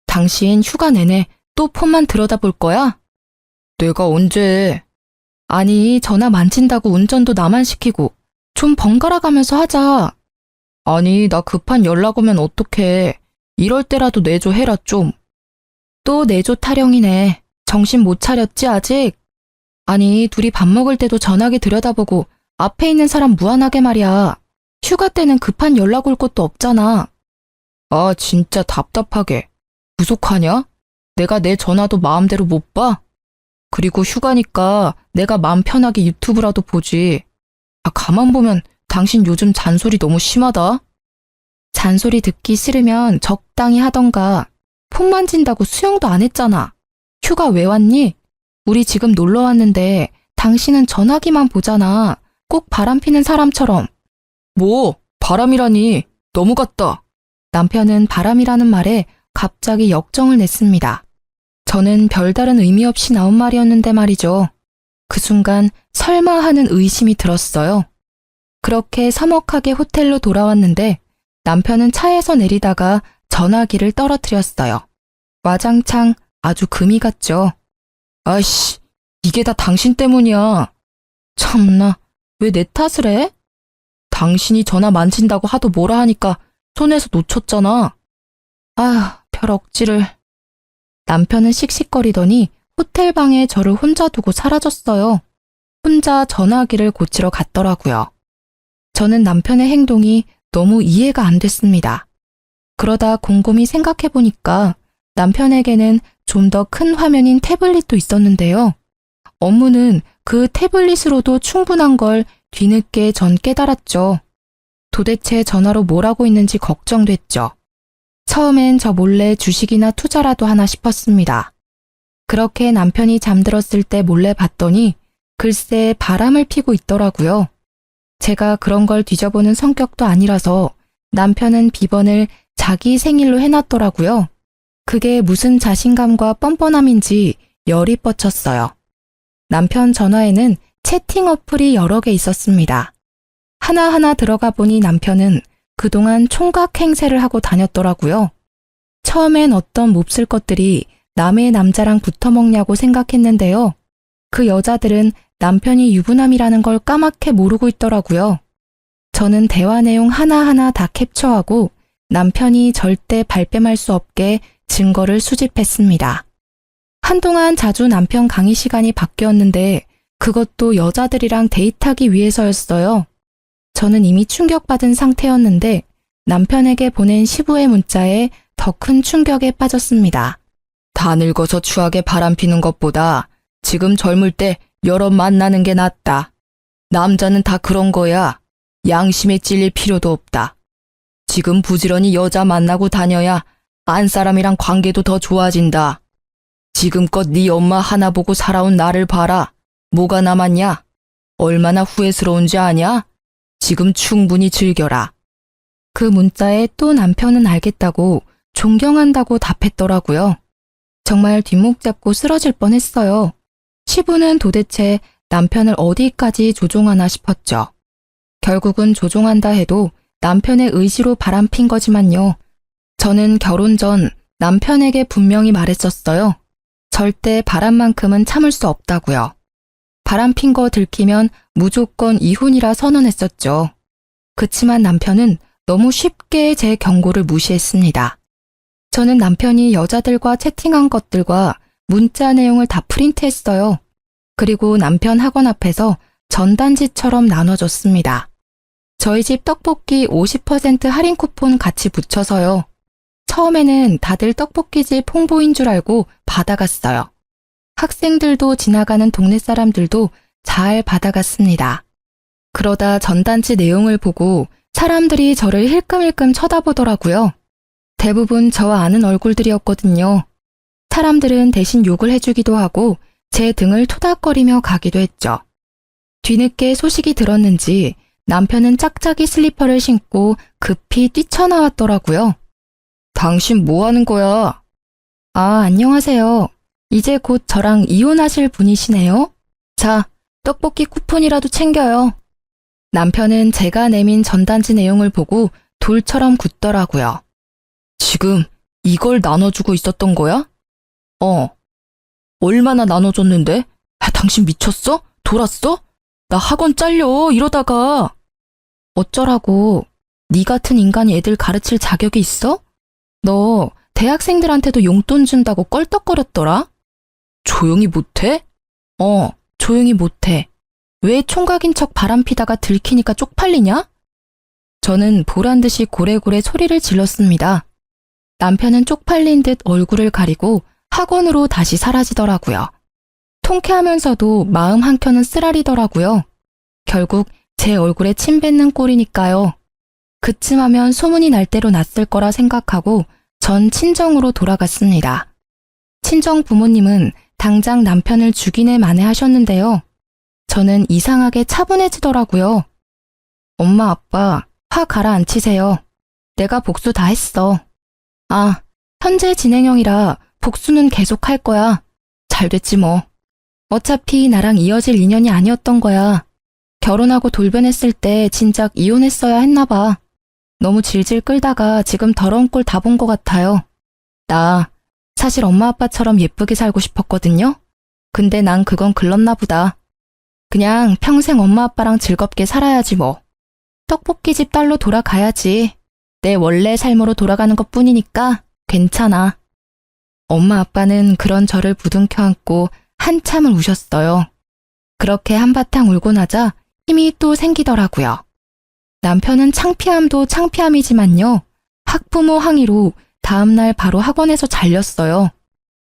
당신 휴가 내내 또 폰만 들여다볼 거야? 내가 언제? 아니, 전화 만진다고 운전도 나만 시키고 좀 번갈아 가면서 하자. 아니, 나 급한 연락 오면 어떡해. 이럴 때라도 내조 해라 좀. 또 내조 타령이네. 정신 못 차렸지 아직? 아니, 둘이 밥 먹을 때도 전화기 들여다보고 앞에 있는 사람 무안하게 말이야. 휴가 때는 급한 연락 올 것도 없잖아. 아, 진짜 답답하게. 구속하냐? 내가 내 전화도 마음대로 못 봐? 그리고 휴가니까 내가 마음 편하게 유튜브라도 보지. 아, 가만 보면 당신 요즘 잔소리 너무 심하다. 잔소리 듣기 싫으면 적당히 하던가. 폰 만진다고 수영도 안 했잖아. 휴가 왜 왔니? 우리 지금 놀러 왔는데 당신은 전화기만 보잖아. 꼭 바람 피는 사람처럼. 뭐, 바람이라니. 너무 같다. 남편은 바람이라는 말에 갑자기 역정을 냈습니다. 저는 별다른 의미 없이 나온 말이었는데 말이죠. 그 순간 설마 하는 의심이 들었어요. 그렇게 서먹하게 호텔로 돌아왔는데 남편은 차에서 내리다가 전화기를 떨어뜨렸어요. 와장창 아주 금이 갔죠. 아이씨, 이게 다 당신 때문이야. 참나, 왜 내 탓을 해? 당신이 전화 만진다고 하도 뭐라 하니까 손에서 놓쳤잖아. 아, 별 억지를. 남편은 씩씩거리더니 호텔 방에 저를 혼자 두고 사라졌어요. 혼자 전화기를 고치러 갔더라고요. 저는 남편의 행동이 너무 이해가 안 됐습니다. 그러다 곰곰이 생각해보니까 남편에게는 좀 더 큰 화면인 태블릿도 있었는데요. 업무는 그 태블릿으로도 충분한 걸 뒤늦게 전 깨달았죠. 도대체 전화로 뭘 하고 있는지 걱정됐죠. 처음엔 저 몰래 주식이나 투자라도 하나 싶었습니다. 그렇게 남편이 잠들었을 때 몰래 봤더니 글쎄 바람을 피고 있더라고요. 제가 그런 걸 뒤져보는 성격도 아니라서 남편은 비번을 자기 생일로 해놨더라고요. 그게 무슨 자신감과 뻔뻔함인지 열이 뻗쳤어요. 남편 전화에는 채팅 어플이 여러 개 있었습니다. 하나하나 들어가 보니 남편은 그동안 총각 행세를 하고 다녔더라고요. 처음엔 어떤 몹쓸 것들이 남의 남자랑 붙어먹냐고 생각했는데요. 그 여자들은 남편이 유부남이라는 걸 까맣게 모르고 있더라고요. 저는 대화 내용 하나하나 다 캡처하고 남편이 절대 발뺌할 수 없게 증거를 수집했습니다. 한동안 자주 남편 강의 시간이 바뀌었는데 그것도 여자들이랑 데이트하기 위해서였어요. 저는 이미 충격받은 상태였는데 남편에게 보낸 시부의 문자에 더 큰 충격에 빠졌습니다. 다 늙어서 추하게 바람피는 것보다 지금 젊을 때 여러 만나는 게 낫다. 남자는 다 그런 거야. 양심에 찔릴 필요도 없다. 지금 부지런히 여자 만나고 다녀야 안 사람이랑 관계도 더 좋아진다. 지금껏 네 엄마 하나 보고 살아온 나를 봐라. 뭐가 남았냐? 얼마나 후회스러운지 아냐? 지금 충분히 즐겨라. 그 문자에 또 남편은 알겠다고 존경한다고 답했더라고요. 정말 뒷목 잡고 쓰러질 뻔했어요. 시부는 도대체 남편을 어디까지 조종하나 싶었죠. 결국은 조종한다 해도 남편의 의지로 바람핀 거지만요. 저는 결혼 전 남편에게 분명히 말했었어요. 절대 바람만큼은 참을 수 없다고요. 바람핀 거 들키면 무조건 이혼이라 선언했었죠. 그치만 남편은 너무 쉽게 제 경고를 무시했습니다. 저는 남편이 여자들과 채팅한 것들과 문자 내용을 다 프린트했어요. 그리고 남편 학원 앞에서 전단지처럼 나눠줬습니다. 저희 집 떡볶이 50% 할인 쿠폰 같이 붙여서요. 처음에는 다들 떡볶이집 홍보인 줄 알고 받아갔어요. 학생들도 지나가는 동네 사람들도 잘 받아갔습니다. 그러다 전단지 내용을 보고 사람들이 저를 힐끔힐끔 쳐다보더라고요. 대부분 저와 아는 얼굴들이었거든요. 사람들은 대신 욕을 해주기도 하고 제 등을 토닥거리며 가기도 했죠. 뒤늦게 소식이 들었는지 남편은 짝짝이 슬리퍼를 신고 급히 뛰쳐나왔더라고요. 당신 뭐 하는 거야? 아, 안녕하세요. 이제 곧 저랑 이혼하실 분이시네요? 자, 떡볶이 쿠폰이라도 챙겨요. 남편은 제가 내민 전단지 내용을 보고 돌처럼 굳더라고요. 지금 이걸 나눠주고 있었던 거야? 얼마나 나눠줬는데? 당신 미쳤어? 돌았어? 나 학원 잘려 이러다가. 어쩌라고. 네 같은 인간이 애들 가르칠 자격이 있어? 너 대학생들한테도 용돈 준다고 껄떡거렸더라? 조용히 못해? 조용히 못해. 왜 총각인 척 바람피다가 들키니까 쪽팔리냐? 저는 보란듯이 고래고래 소리를 질렀습니다. 남편은 쪽팔린 듯 얼굴을 가리고 학원으로 다시 사라지더라고요. 통쾌하면서도 마음 한켠은 쓰라리더라고요. 결국 제 얼굴에 침 뱉는 꼴이니까요. 그쯤 하면 소문이 날 대로 났을 거라 생각하고 전 친정으로 돌아갔습니다. 친정 부모님은 당장 남편을 죽이네 마네 하셨는데요. 저는 이상하게 차분해지더라고요. 엄마, 아빠, 화 가라앉히세요. 내가 복수 다 했어. 아, 현재 진행형이라 복수는 계속 할 거야. 잘 됐지 뭐. 어차피 나랑 이어질 인연이 아니었던 거야. 결혼하고 돌변했을 때 진작 이혼했어야 했나 봐. 너무 질질 끌다가 지금 더러운 꼴 다 본 것 같아요. 나 사실 엄마 아빠처럼 예쁘게 살고 싶었거든요. 근데 난 그건 글렀나 보다. 그냥 평생 엄마 아빠랑 즐겁게 살아야지 뭐. 떡볶이집 딸로 돌아가야지. 내 원래 삶으로 돌아가는 것 뿐이니까 괜찮아. 엄마 아빠는 그런 저를 부둥켜 안고 한참을 우셨어요. 그렇게 한바탕 울고 나자 힘이 또 생기더라고요. 남편은 창피함도 창피함이지만요. 학부모 항의로 다음날 바로 학원에서 잘렸어요.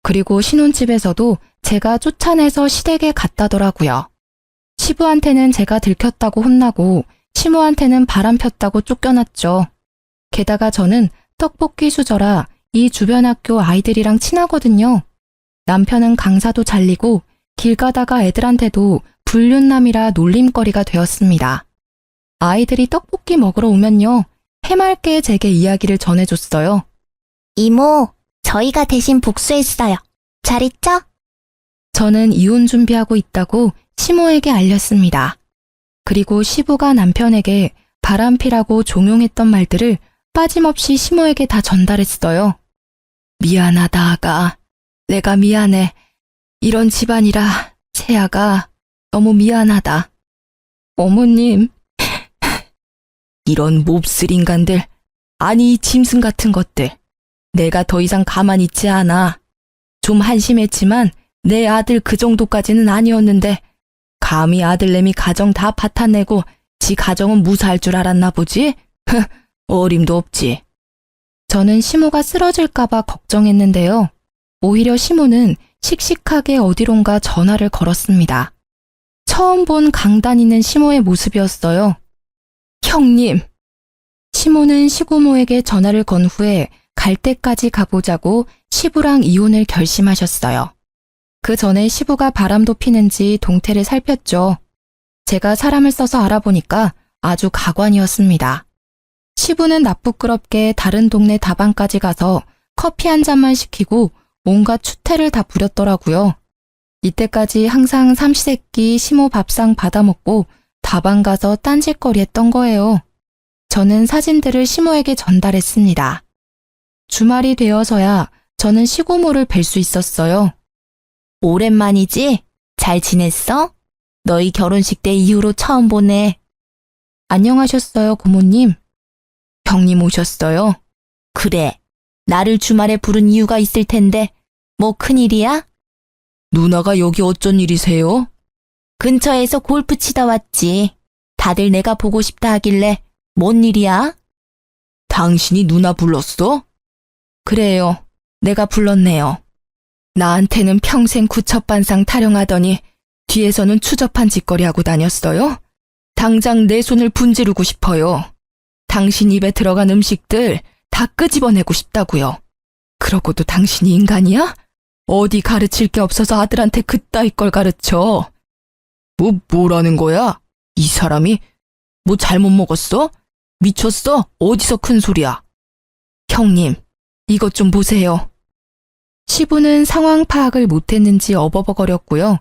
그리고 신혼집에서도 제가 쫓아내서 시댁에 갔다더라고요. 시부한테는 제가 들켰다고 혼나고 시모한테는 바람 폈다고 쫓겨났죠. 게다가 저는 떡볶이 수저라 이 주변 학교 아이들이랑 친하거든요. 남편은 강사도 잘리고 길 가다가 애들한테도 불륜남이라 놀림거리가 되었습니다. 아이들이 떡볶이 먹으러 오면요. 해맑게 제게 이야기를 전해줬어요. 이모, 저희가 대신 복수했어요. 잘 있죠? 저는 이혼 준비하고 있다고 시모에게 알렸습니다. 그리고 시부가 남편에게 바람피라고 종용했던 말들을 빠짐없이 시모에게 다 전달했어요. 미안하다, 아가. 내가 미안해. 이런 집안이라 세아가 너무 미안하다. 어머님, 이런 몹쓸 인간들, 아니 이 짐승 같은 것들. 내가 더 이상 가만히 있지 않아. 좀 한심했지만 내 아들 그 정도까지는 아니었는데 감히 아들내미 가정 다 파탄내고 지 가정은 무사할 줄 알았나 보지? 어림도 없지. 저는 시모가 쓰러질까봐 걱정했는데요. 오히려 시모는 씩씩하게 어디론가 전화를 걸었습니다. 처음 본 강단 있는 시모의 모습이었어요. 형님! 시모는 시고모에게 전화를 건 후에 갈 때까지 가보자고 시부랑 이혼을 결심하셨어요. 그 전에 시부가 바람도 피는지 동태를 살폈죠. 제가 사람을 써서 알아보니까 아주 가관이었습니다. 시부는 나쁘끄럽게 다른 동네 다방까지 가서 커피 한 잔만 시키고 온갖 추태를 다 부렸더라고요. 이때까지 항상 삼시세끼 시모 밥상 받아먹고 다방 가서 딴짓거리 했던 거예요. 저는 사진들을 시모에게 전달했습니다. 주말이 되어서야 저는 시고모를 뵐 수 있었어요. 오랜만이지? 잘 지냈어? 너희 결혼식 때 이후로 처음 보네. 안녕하셨어요, 고모님. 형님 오셨어요? 그래. 나를 주말에 부른 이유가 있을 텐데 뭐 큰일이야? 누나가 여기 어쩐 일이세요? 근처에서 골프 치다 왔지. 다들 내가 보고 싶다 하길래 뭔 일이야? 당신이 누나 불렀어? 그래요. 내가 불렀네요. 나한테는 평생 구첩반상 타령하더니 뒤에서는 추접한 짓거리 하고 다녔어요? 당장 내 손을 분지르고 싶어요. 당신 입에 들어간 음식들 다 끄집어내고 싶다고요. 그러고도 당신이 인간이야? 어디 가르칠 게 없어서 아들한테 그따위 걸 가르쳐. 뭐라는 거야? 이 사람이 뭐 잘못 먹었어? 미쳤어? 어디서 큰 소리야? 형님, 이것 좀 보세요. 시부는 상황 파악을 못했는지 어버버거렸고요.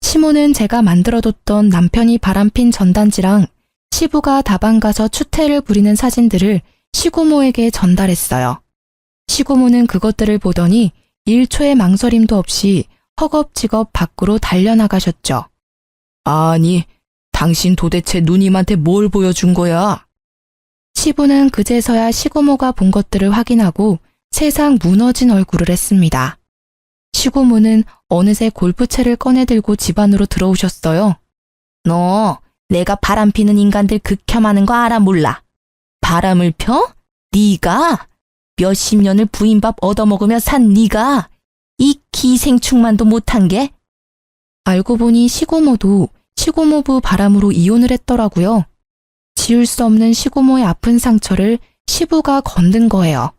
시모는 제가 만들어뒀던 남편이 바람핀 전단지랑 시부가 다방 가서 추태를 부리는 사진들을 시고모에게 전달했어요. 시고모는 그것들을 보더니 1초의 망설임도 없이 허겁지겁 밖으로 달려나가셨죠. 아니, 당신 도대체 누님한테 뭘 보여준 거야? 시부는 그제서야 시고모가 본 것들을 확인하고 세상 무너진 얼굴을 했습니다. 시고모는 어느새 골프채를 꺼내들고 집 안으로 들어오셨어요. 너 내가 바람 피는 인간들 극혐하는 거 알아 몰라? 바람을 펴? 네가? 몇십 년을 부인밥 얻어먹으며 산 네가? 이 기생충만도 못한 게? 알고 보니 시고모도 시고모부 바람으로 이혼을 했더라고요. 지울 수 없는 시고모의 아픈 상처를 시부가 건든 거예요.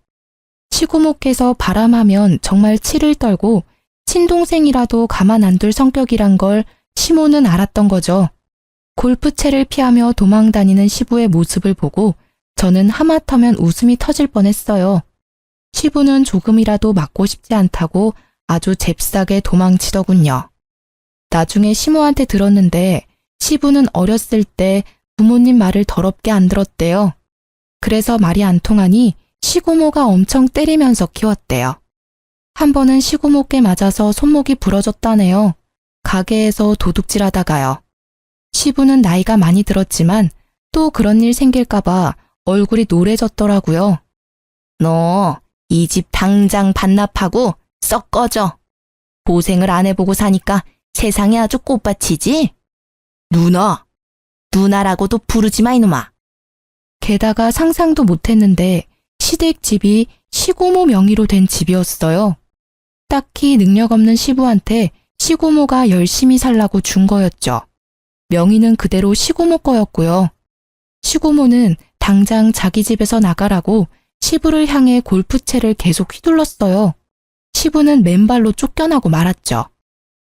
시고모께서 바람하면 정말 치를 떨고 친동생이라도 가만 안 둘 성격이란 걸 시모는 알았던 거죠. 골프채를 피하며 도망 다니는 시부의 모습을 보고 저는 하마터면 웃음이 터질 뻔했어요. 시부는 조금이라도 맞고 싶지 않다고 아주 잽싸게 도망치더군요. 나중에 시모한테 들었는데 시부는 어렸을 때 부모님 말을 더럽게 안 들었대요. 그래서 말이 안 통하니 시고모가 엄청 때리면서 키웠대요. 한 번은 시고모께 맞아서 손목이 부러졌다네요. 가게에서 도둑질하다가요. 시부는 나이가 많이 들었지만 또 그런 일 생길까봐 얼굴이 노래졌더라고요. 너 이 집 당장 반납하고 썩 꺼져. 고생을 안 해보고 사니까 세상에 아주 꽃밭이지? 누나! 누나라고도 부르지 마 이놈아. 게다가 상상도 못했는데 시댁 집이 시고모 명의로 된 집이었어요. 딱히 능력 없는 시부한테 시고모가 열심히 살라고 준 거였죠. 명의는 그대로 시고모 거였고요. 시고모는 당장 자기 집에서 나가라고 시부를 향해 골프채를 계속 휘둘렀어요. 시부는 맨발로 쫓겨나고 말았죠.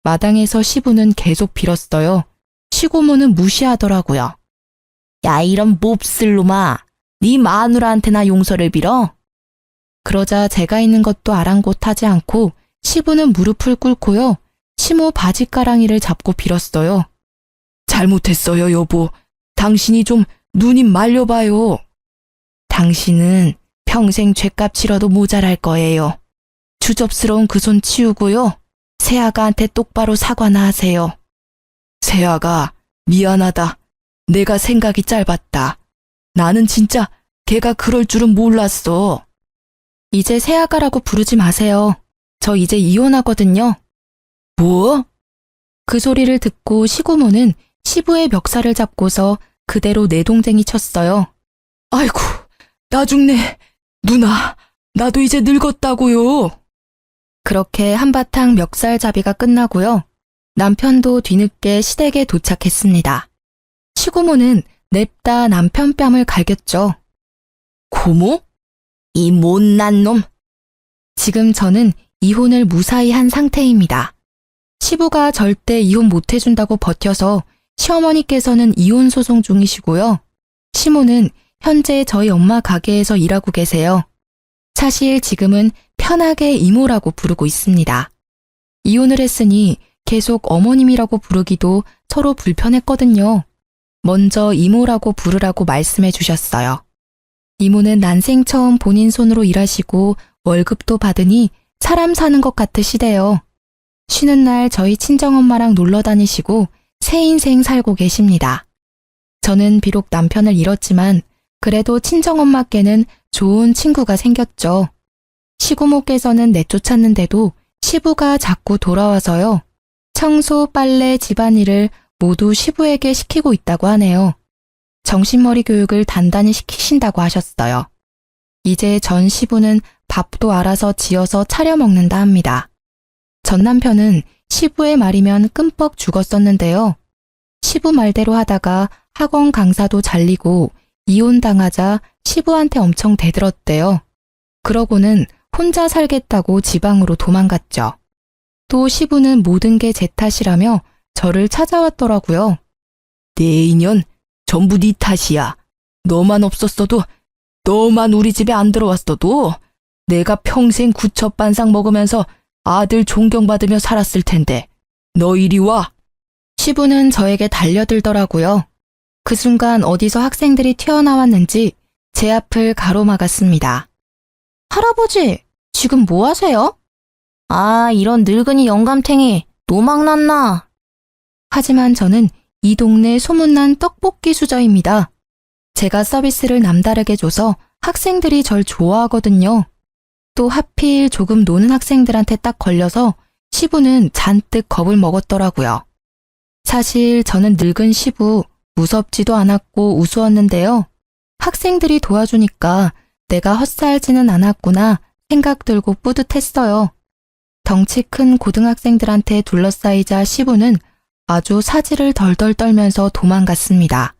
마당에서 시부는 계속 빌었어요. 시고모는 무시하더라고요. 야, 이런 몹쓸 놈아. 네 마누라한테나 용서를 빌어? 그러자 제가 있는 것도 아랑곳하지 않고 시부는 무릎을 꿇고요. 시모 바지가랑이를 잡고 빌었어요. 잘못했어요, 여보. 당신이 좀 누님 말려봐요. 당신은 평생 죗값 치러도 모자랄 거예요. 주접스러운 그 손 치우고요. 새아가한테 똑바로 사과나 하세요. 새아가, 미안하다. 내가 생각이 짧았다. 나는 진짜 걔가 그럴 줄은 몰랐어. 이제 새아가라고 부르지 마세요. 저 이제 이혼하거든요. 뭐? 그 소리를 듣고 시고모는 시부의 멱살을 잡고서 그대로 내동댕이 쳤어요. 아이고, 나 죽네. 누나, 나도 이제 늙었다고요. 그렇게 한바탕 멱살잡이가 끝나고요. 남편도 뒤늦게 시댁에 도착했습니다. 시고모는 냅다 남편 뺨을 갈겼죠. 고모? 이 못난 놈. 지금 저는 이혼을 무사히 한 상태입니다. 시부가 절대 이혼 못 해준다고 버텨서 시어머니께서는 이혼 소송 중이시고요. 시모는 현재 저희 엄마 가게에서 일하고 계세요. 사실 지금은 편하게 이모라고 부르고 있습니다. 이혼을 했으니 계속 어머님이라고 부르기도 서로 불편했거든요. 먼저 이모라고 부르라고 말씀해 주셨어요. 이모는 난생 처음 본인 손으로 일하시고 월급도 받으니 사람 사는 것 같으시대요. 쉬는 날 저희 친정엄마랑 놀러 다니시고 새 인생 살고 계십니다. 저는 비록 남편을 잃었지만 그래도 친정엄마께는 좋은 친구가 생겼죠. 시고모께서는 내쫓았는데도 시부가 자꾸 돌아와서요. 청소, 빨래, 집안일을 모두 시부에게 시키고 있다고 하네요. 정신머리 교육을 단단히 시키신다고 하셨어요. 이제 전 시부는 밥도 알아서 지어서 차려 먹는다 합니다. 전 남편은 시부의 말이면 끔뻑 죽었었는데요. 시부 말대로 하다가 학원 강사도 잘리고 이혼당하자 시부한테 엄청 대들었대요. 그러고는 혼자 살겠다고 지방으로 도망갔죠. 또 시부는 모든 게 제 탓이라며 저를 찾아왔더라고요. 내 인연 전부 네 탓이야. 너만 없었어도, 너만 우리 집에 안 들어왔어도 내가 평생 구첩반상 먹으면서 아들 존경받으며 살았을 텐데 너 이리 와. 시부는 저에게 달려들더라고요. 그 순간 어디서 학생들이 튀어나왔는지 제 앞을 가로막았습니다. 할아버지, 지금 뭐 하세요? 아, 이런 늙은이 영감탱이. 노망났나? 하지만 저는 이 동네 소문난 떡볶이 수저입니다. 제가 서비스를 남다르게 줘서 학생들이 절 좋아하거든요. 또 하필 조금 노는 학생들한테 딱 걸려서 시부는 잔뜩 겁을 먹었더라고요. 사실 저는 늙은 시부 무섭지도 않았고 우스웠는데요. 학생들이 도와주니까 내가 헛살지는 않았구나 생각 들고 뿌듯했어요. 덩치 큰 고등학생들한테 둘러싸이자 시부는 아주 사지를 덜덜 떨면서 도망갔습니다.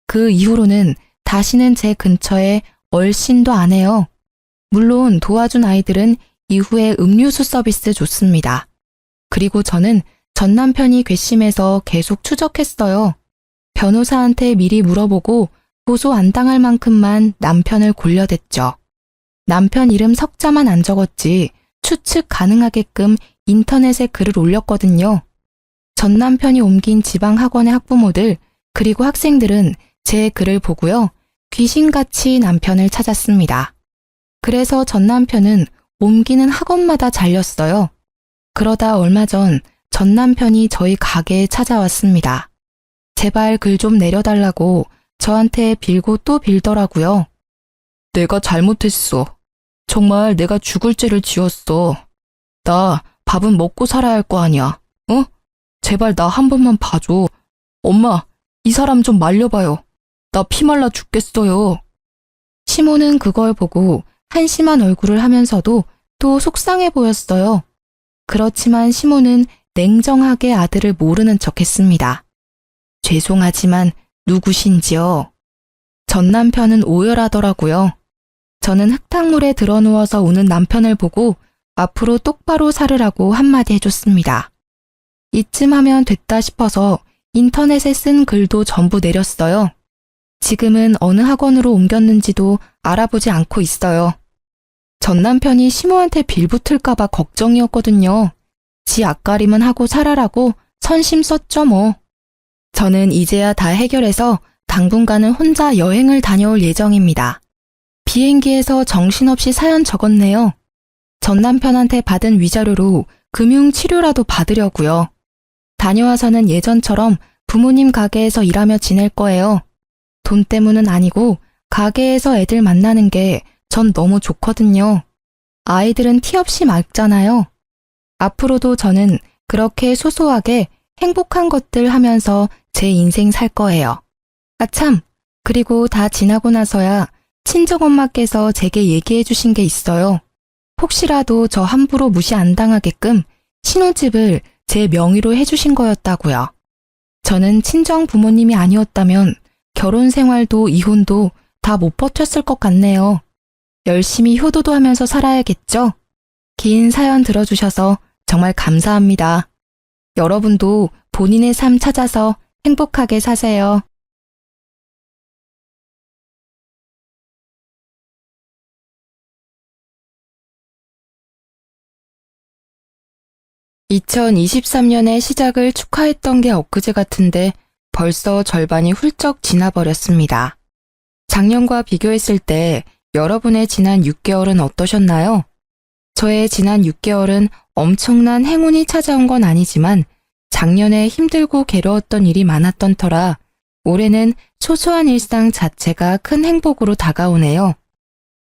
그 이후로는 다시는 제 근처에 얼씬도 안 해요. 물론 도와준 아이들은 이후에 음료수 서비스 줬습니다. 그리고 저는 전 남편이 괘씸해서 계속 추적했어요. 변호사한테 미리 물어보고 고소 안 당할 만큼만 남편을 골려댔죠. 남편 이름 석자만 안 적었지 추측 가능하게끔 인터넷에 글을 올렸거든요. 전 남편이 옮긴 지방 학원의 학부모들 그리고 학생들은 제 글을 보고요. 귀신같이 남편을 찾았습니다. 그래서 전 남편은 옮기는 학원마다 잘렸어요. 그러다 얼마 전 전 남편이 저희 가게에 찾아왔습니다. 제발 글 좀 내려달라고 저한테 빌고 또 빌더라고요. 내가 잘못했어. 정말 내가 죽을 죄를 지었어. 나 밥은 먹고 살아야 할 거 아니야. 어? 제발 나 한 번만 봐줘. 엄마, 이 사람 좀 말려봐요. 나 피 말라 죽겠어요. 시모는 그걸 보고 한심한 얼굴을 하면서도 또 속상해 보였어요. 그렇지만 시모는 냉정하게 아들을 모르는 척했습니다. 죄송하지만 누구신지요? 전 남편은 오열하더라고요. 저는 흙탕물에 드러누워서 우는 남편을 보고 앞으로 똑바로 살으라고 한마디 해줬습니다. 이쯤 하면 됐다 싶어서 인터넷에 쓴 글도 전부 내렸어요. 지금은 어느 학원으로 옮겼는지도 알아보지 않고 있어요. 전 남편이 시모한테 빌붙을까봐 걱정이었거든요. 지 앞가림은 하고 살아라고 선심 썼죠 뭐. 저는 이제야 다 해결해서 당분간은 혼자 여행을 다녀올 예정입니다. 비행기에서 정신없이 사연 적었네요. 전 남편한테 받은 위자료로 금융치료라도 받으려고요. 다녀와서는 예전처럼 부모님 가게에서 일하며 지낼 거예요. 돈 때문은 아니고 가게에서 애들 만나는 게 전 너무 좋거든요. 아이들은 티 없이 맑잖아요. 앞으로도 저는 그렇게 소소하게 행복한 것들 하면서 제 인생 살 거예요. 아참, 그리고 다 지나고 나서야 친정엄마께서 제게 얘기해 주신 게 있어요. 혹시라도 저 함부로 무시 안 당하게끔 신혼집을 제 명의로 해주신 거였다고요. 저는 친정 부모님이 아니었다면 결혼 생활도 이혼도 다 못 버텼을 것 같네요. 열심히 효도도 하면서 살아야겠죠? 긴 사연 들어주셔서 정말 감사합니다. 여러분도 본인의 삶 찾아서 행복하게 사세요. (2023년의) 시작을 축하했던 게 엊그제 같은데 벌써 절반이 훌쩍 지나버렸습니다. 작년과 비교했을 때 여러분의 지난 6개월은 어떠셨나요? 저의 지난 6개월은 엄청난 행운이 찾아온 건 아니지만 작년에 힘들고 괴로웠던 일이 많았던 터라 올해는 소소한 일상 자체가 큰 행복으로 다가오네요.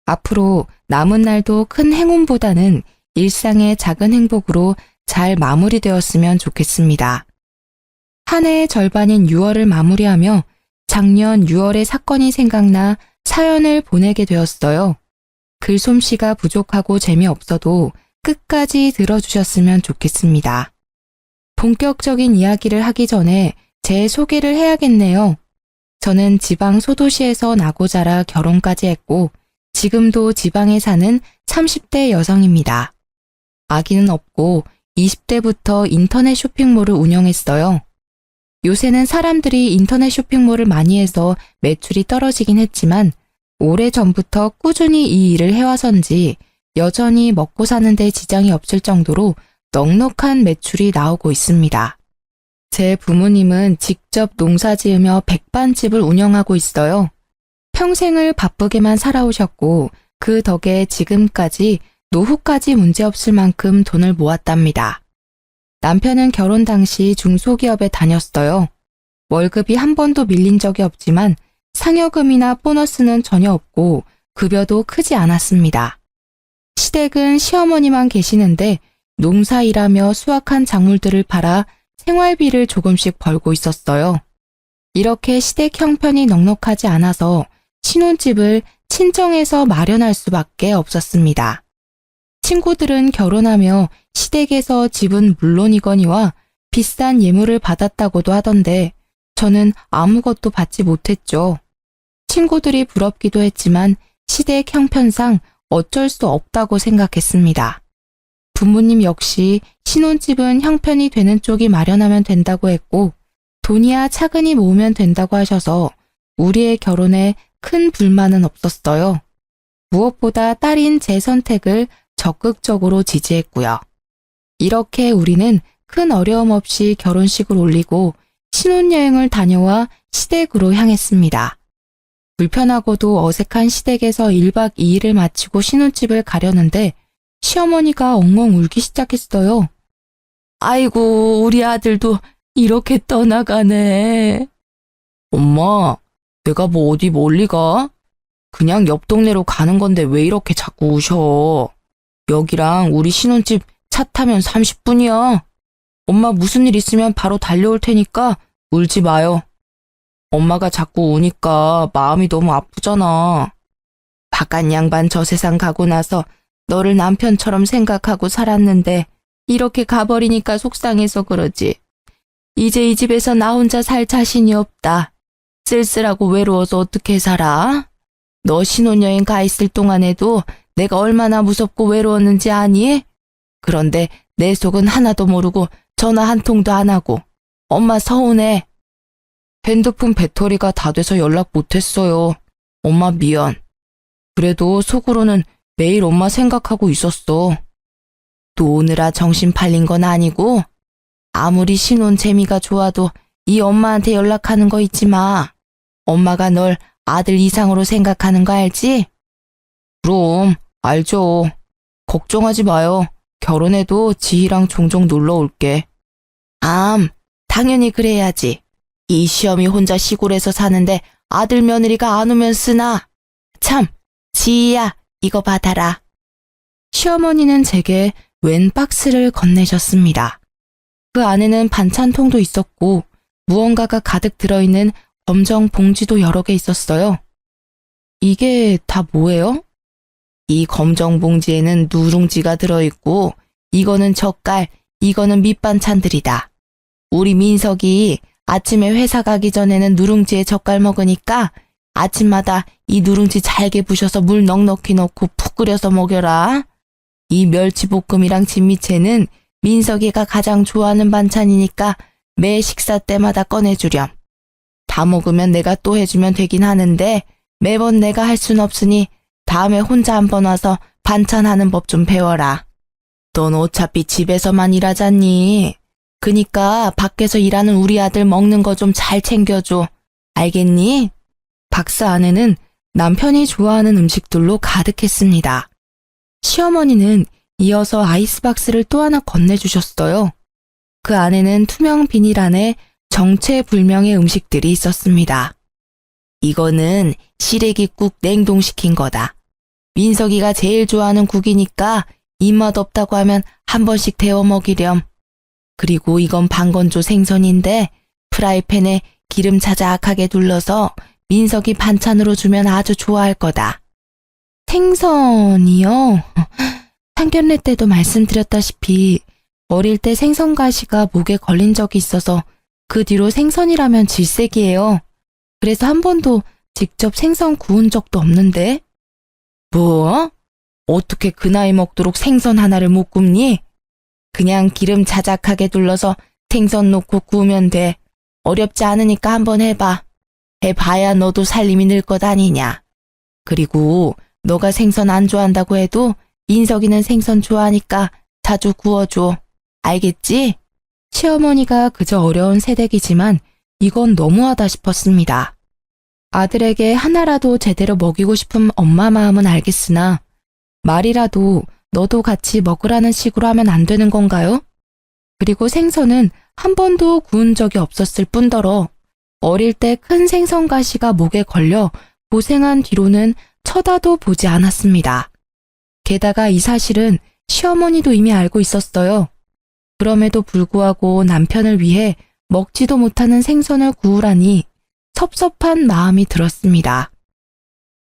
앞으로 남은 날도 큰 행운보다는 일상의 작은 행복으로 잘 마무리되었으면 좋겠습니다. 한 해의 절반인 6월을 마무리하며 작년 6월의 사건이 생각나 사연을 보내게 되었어요. 글솜씨가 부족하고 재미없어도 끝까지 들어주셨으면 좋겠습니다. 본격적인 이야기를 하기 전에 제 소개를 해야겠네요. 저는 지방 소도시에서 나고 자라 결혼까지 했고 지금도 지방에 사는 30대 여성입니다. 아기는 없고 20대부터 인터넷 쇼핑몰을 운영했어요. 요새는 사람들이 인터넷 쇼핑몰을 많이 해서 매출이 떨어지긴 했지만 오래전부터 꾸준히 이 일을 해와서인지 여전히 먹고 사는데 지장이 없을 정도로 넉넉한 매출이 나오고 있습니다. 제 부모님은 직접 농사 지으며 백반집을 운영하고 있어요. 평생을 바쁘게만 살아오셨고 그 덕에 지금까지 노후까지 문제없을 만큼 돈을 모았답니다. 남편은 결혼 당시 중소기업에 다녔어요. 월급이 한 번도 밀린 적이 없지만 상여금이나 보너스는 전혀 없고 급여도 크지 않았습니다. 시댁은 시어머니만 계시는데 농사 일하며 수확한 작물들을 팔아 생활비를 조금씩 벌고 있었어요. 이렇게 시댁 형편이 넉넉하지 않아서 신혼집을 친정에서 마련할 수밖에 없었습니다. 친구들은 결혼하며 시댁에서 집은 물론이거니와 비싼 예물을 받았다고도 하던데 저는 아무것도 받지 못했죠. 친구들이 부럽기도 했지만 시댁 형편상 어쩔 수 없다고 생각했습니다. 부모님 역시 신혼집은 형편이 되는 쪽이 마련하면 된다고 했고 돈이야 차근히 모으면 된다고 하셔서 우리의 결혼에 큰 불만은 없었어요. 무엇보다 딸인 제 선택을 적극적으로 지지했고요. 이렇게 우리는 큰 어려움 없이 결혼식을 올리고 신혼여행을 다녀와 시댁으로 향했습니다. 불편하고도 어색한 시댁에서 1박 2일을 마치고 신혼집을 가려는데 시어머니가 엉엉 울기 시작했어요. 아이고, 우리 아들도 이렇게 떠나가네. 엄마, 내가 뭐 어디 멀리 가? 그냥 옆 동네로 가는 건데 왜 이렇게 자꾸 우셔? 여기랑 우리 신혼집 차 타면 30분이야. 엄마 무슨 일 있으면 바로 달려올 테니까 울지 마요. 엄마가 자꾸 우니까 마음이 너무 아프잖아. 바깥 양반 저 세상 가고 나서 너를 남편처럼 생각하고 살았는데 이렇게 가버리니까 속상해서 그러지. 이제 이 집에서 나 혼자 살 자신이 없다. 쓸쓸하고 외로워서 어떻게 살아? 너 신혼여행 가 있을 동안에도 내가 얼마나 무섭고 외로웠는지 아니? 그런데 내 속은 하나도 모르고 전화 한 통도 안 하고. 엄마 서운해. 핸드폰 배터리가 다 돼서 연락 못했어요. 엄마 미안. 그래도 속으로는 매일 엄마 생각하고 있었어. 노느라 정신 팔린 건 아니고 아무리 신혼 재미가 좋아도 이 엄마한테 연락하는 거 잊지 마. 엄마가 널 아들 이상으로 생각하는 거 알지? 그럼 알죠. 걱정하지 마요. 결혼해도 지희랑 종종 놀러 올게. 당연히 그래야지. 이 시험이 혼자 시골에서 사는데 아들 며느리가 안 오면 쓰나. 참, 지희야, 이거 받아라. 시어머니는 제게 웬 박스를 건네셨습니다. 그 안에는 반찬통도 있었고 무언가가 가득 들어있는 검정 봉지도 여러 개 있었어요. 이게 다 뭐예요? 이 검정 봉지에는 누룽지가 들어있고 이거는 젓갈, 이거는 밑반찬들이다. 우리 민석이 아침에 회사 가기 전에는 누룽지에 젓갈 먹으니까 아침마다 이 누룽지 잘게 부셔서 물 넉넉히 넣고 푹 끓여서 먹여라. 이 멸치볶음이랑 진미채는 민석이가 가장 좋아하는 반찬이니까 매 식사 때마다 꺼내주렴. 다 먹으면 내가 또 해주면 되긴 하는데 매번 내가 할 순 없으니 다음에 혼자 한번 와서 반찬하는 법 좀 배워라. 넌 어차피 집에서만 일하잖니. 그니까 밖에서 일하는 우리 아들 먹는 거 좀 잘 챙겨줘. 알겠니? 박스 안에는 남편이 좋아하는 음식들로 가득했습니다. 시어머니는 이어서 아이스박스를 또 하나 건네주셨어요. 그 안에는 투명 비닐 안에 정체불명의 음식들이 있었습니다. 이거는 시래기국 냉동시킨 거다. 민석이가 제일 좋아하는 국이니까 입맛 없다고 하면 한 번씩 데워 먹이렴. 그리고 이건 방건조 생선인데 프라이팬에 기름 자작하게 둘러서 민석이 반찬으로 주면 아주 좋아할 거다. 생선이요? 상견례 때도 말씀드렸다시피 어릴 때 생선 가시가 목에 걸린 적이 있어서 그 뒤로 생선이라면 질색이에요. 그래서 한 번도 직접 생선 구운 적도 없는데. 뭐? 어떻게 그 나이 먹도록 생선 하나를 못 굽니? 그냥 기름 자작하게 둘러서 생선 놓고 구우면 돼. 어렵지 않으니까 한번 해봐. 해봐야 너도 살림이 늘 것 아니냐. 그리고 너가 생선 안 좋아한다고 해도 민석이는 생선 좋아하니까 자주 구워줘. 알겠지? 시어머니가 그저 어려운 새댁이지만 이건 너무하다 싶었습니다. 아들에게 하나라도 제대로 먹이고 싶은 엄마 마음은 알겠으나 말이라도 너도 같이 먹으라는 식으로 하면 안 되는 건가요? 그리고 생선은 한 번도 구운 적이 없었을 뿐더러 어릴 때 큰 생선 가시가 목에 걸려 고생한 뒤로는 쳐다도 보지 않았습니다. 게다가 이 사실은 시어머니도 이미 알고 있었어요. 그럼에도 불구하고 남편을 위해 먹지도 못하는 생선을 구우라니 섭섭한 마음이 들었습니다.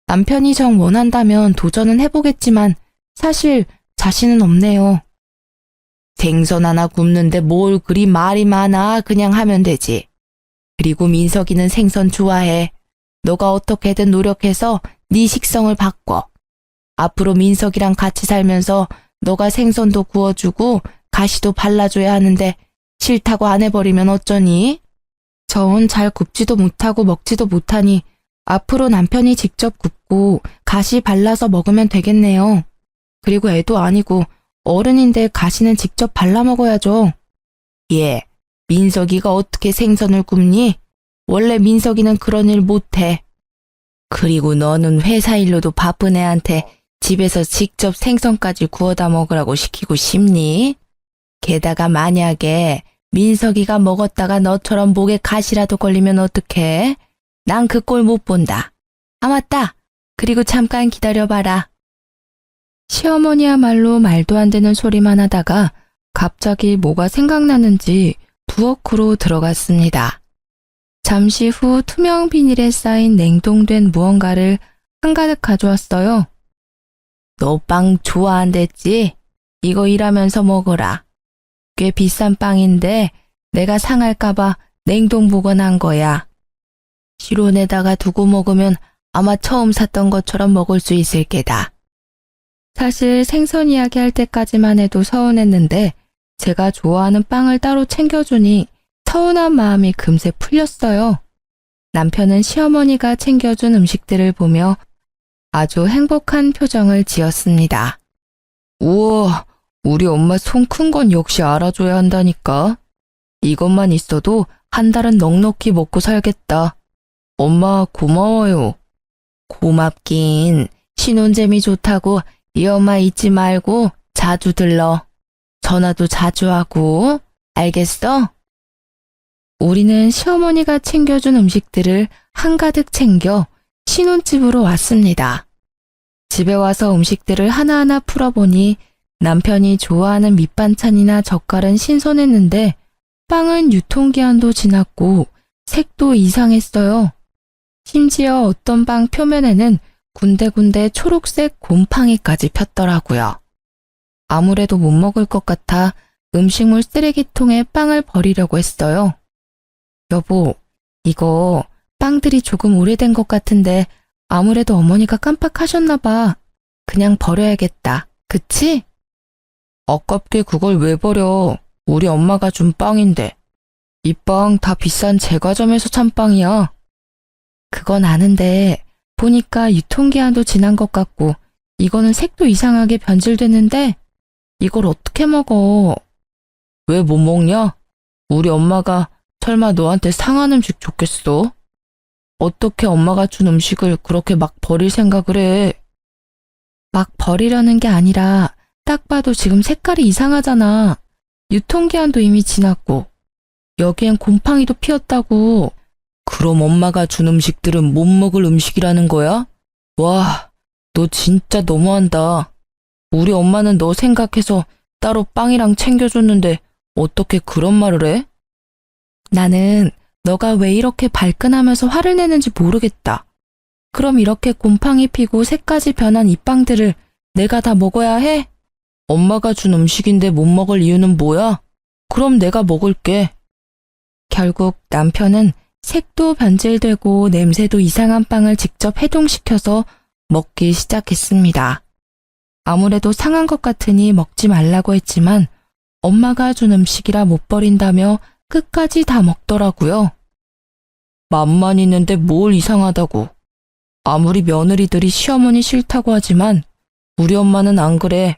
남편이 정 원한다면 도전은 해보겠지만 사실 자신은 없네요. 생선 하나 굽는데 뭘 그리 말이 많아. 그냥 하면 되지. 그리고 민석이는 생선 좋아해. 너가 어떻게든 노력해서 네 식성을 바꿔. 앞으로 민석이랑 같이 살면서 너가 생선도 구워주고 가시도 발라줘야 하는데 싫다고 안 해버리면 어쩌니? 전 잘 굽지도 못하고 먹지도 못하니 앞으로 남편이 직접 굽고 가시 발라서 먹으면 되겠네요. 그리고 애도 아니고 어른인데 가시는 직접 발라 먹어야죠. 예, 민석이가 어떻게 생선을 굽니? 원래 민석이는 그런 일 못해. 그리고 너는 회사 일로도 바쁜 애한테 집에서 직접 생선까지 구워다 먹으라고 시키고 싶니? 게다가 만약에 민석이가 먹었다가 너처럼 목에 가시라도 걸리면 어떡해? 난 그 꼴 못 본다. 아, 맞다. 그리고 잠깐 기다려봐라. 시어머니야말로 말도 안 되는 소리만 하다가 갑자기 뭐가 생각나는지 부엌으로 들어갔습니다. 잠시 후 투명 비닐에 쌓인 냉동된 무언가를 한가득 가져왔어요. 너 빵 좋아한댔지? 이거 일하면서 먹어라. 꽤 비싼 빵인데 내가 상할까봐 냉동 보관한 거야. 실온에다가 두고 먹으면 아마 처음 샀던 것처럼 먹을 수 있을 게다. 사실 생선 이야기 할 때까지만 해도 서운했는데 제가 좋아하는 빵을 따로 챙겨주니 서운한 마음이 금세 풀렸어요. 남편은 시어머니가 챙겨준 음식들을 보며 아주 행복한 표정을 지었습니다. 우와, 우리 엄마 손 큰 건 역시 알아줘야 한다니까. 이것만 있어도 한 달은 넉넉히 먹고 살겠다. 엄마 고마워요. 고맙긴. 신혼재미 좋다고 이 엄마 잊지 말고 자주 들러. 전화도 자주 하고. 알겠어? 우리는 시어머니가 챙겨준 음식들을 한가득 챙겨 신혼집으로 왔습니다. 집에 와서 음식들을 하나하나 풀어보니 남편이 좋아하는 밑반찬이나 젓갈은 신선했는데 빵은 유통기한도 지났고 색도 이상했어요. 심지어 어떤 빵 표면에는 군데군데 초록색 곰팡이까지 폈더라고요. 아무래도 못 먹을 것 같아 음식물 쓰레기통에 빵을 버리려고 했어요. 여보, 이거 빵들이 조금 오래된 것 같은데 아무래도 어머니가 깜빡하셨나 봐. 그냥 버려야겠다. 그치? 아깝게 그걸 왜 버려? 우리 엄마가 준 빵인데. 이 빵 다 비싼 제과점에서 산 빵이야. 그건 아는데 보니까 유통기한도 지난 것 같고 이거는 색도 이상하게 변질됐는데 이걸 어떻게 먹어? 왜 못 먹냐? 우리 엄마가 설마 너한테 상한 음식 줬겠어? 어떻게 엄마가 준 음식을 그렇게 막 버릴 생각을 해? 막 버리려는 게 아니라 딱 봐도 지금 색깔이 이상하잖아. 유통기한도 이미 지났고 여기엔 곰팡이도 피었다고. 그럼 엄마가 준 음식들은 못 먹을 음식이라는 거야? 와, 너 진짜 너무한다. 우리 엄마는 너 생각해서 따로 빵이랑 챙겨줬는데 어떻게 그런 말을 해? 나는 너가 왜 이렇게 발끈하면서 화를 내는지 모르겠다. 그럼 이렇게 곰팡이 피고 색까지 변한 이 빵들을 내가 다 먹어야 해? 엄마가 준 음식인데 못 먹을 이유는 뭐야? 그럼 내가 먹을게. 결국 남편은 색도 변질되고 냄새도 이상한 빵을 직접 해동시켜서 먹기 시작했습니다. 아무래도 상한 것 같으니 먹지 말라고 했지만 엄마가 준 음식이라 못 버린다며 끝까지 다 먹더라고요. 맛만 있는데 뭘 이상하다고. 아무리 며느리들이 시어머니 싫다고 하지만 우리 엄마는 안 그래.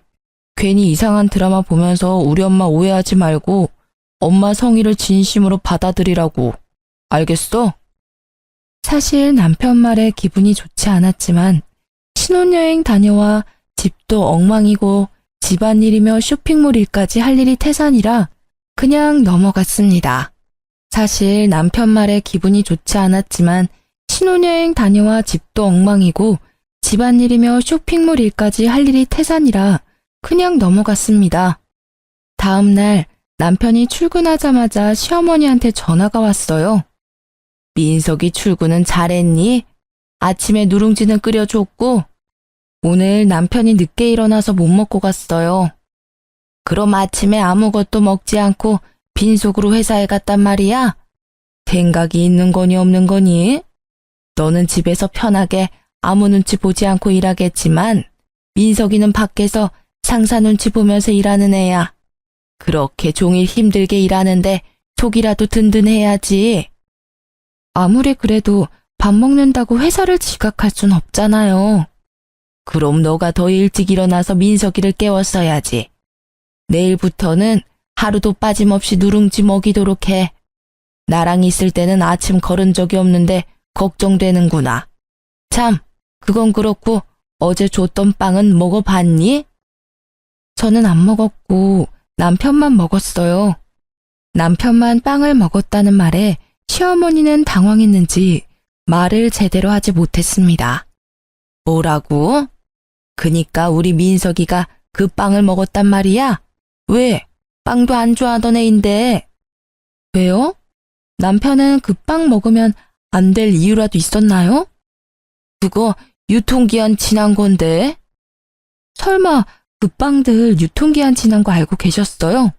괜히 이상한 드라마 보면서 우리 엄마 오해하지 말고 엄마 성의를 진심으로 받아들이라고. 알겠어? 사실 남편 말에 기분이 좋지 않았지만 신혼여행 다녀와 집도 엉망이고 집안일이며 쇼핑몰 일까지 할 일이 태산이라 그냥 넘어갔습니다. 사실 남편 말에 기분이 좋지 않았지만 신혼여행 다녀와 집도 엉망이고 집안일이며 쇼핑몰 일까지 할 일이 태산이라 그냥 넘어갔습니다. 다음 날 남편이 출근하자마자 시어머니한테 전화가 왔어요. 민석이 출근은 잘했니? 아침에 누룽지는 끓여줬고 오늘 남편이 늦게 일어나서 못 먹고 갔어요. 그럼 아침에 아무것도 먹지 않고 빈속으로 회사에 갔단 말이야? 생각이 있는 거니 없는 거니? 너는 집에서 편하게 아무 눈치 보지 않고 일하겠지만 민석이는 밖에서 상사 눈치 보면서 일하는 애야. 그렇게 종일 힘들게 일하는데 속이라도 든든해야지. 아무리 그래도 밥 먹는다고 회사를 지각할 순 없잖아요. 그럼 너가 더 일찍 일어나서 민석이를 깨웠어야지. 내일부터는 하루도 빠짐없이 누룽지 먹이도록 해. 나랑 있을 때는 아침 걸은 적이 없는데 걱정되는구나. 참, 그건 그렇고 어제 줬던 빵은 먹어봤니? 저는 안 먹었고 남편만 먹었어요. 남편만 빵을 먹었다는 말에 시어머니는 당황했는지 말을 제대로 하지 못했습니다. 뭐라고? 그니까 우리 민석이가 그 빵을 먹었단 말이야? 왜? 빵도 안 좋아하던 애인데. 왜요? 남편은 그 빵 먹으면 안 될 이유라도 있었나요? 그거 유통기한 지난 건데. 설마 그 빵들 유통기한 지난 거 알고 계셨어요?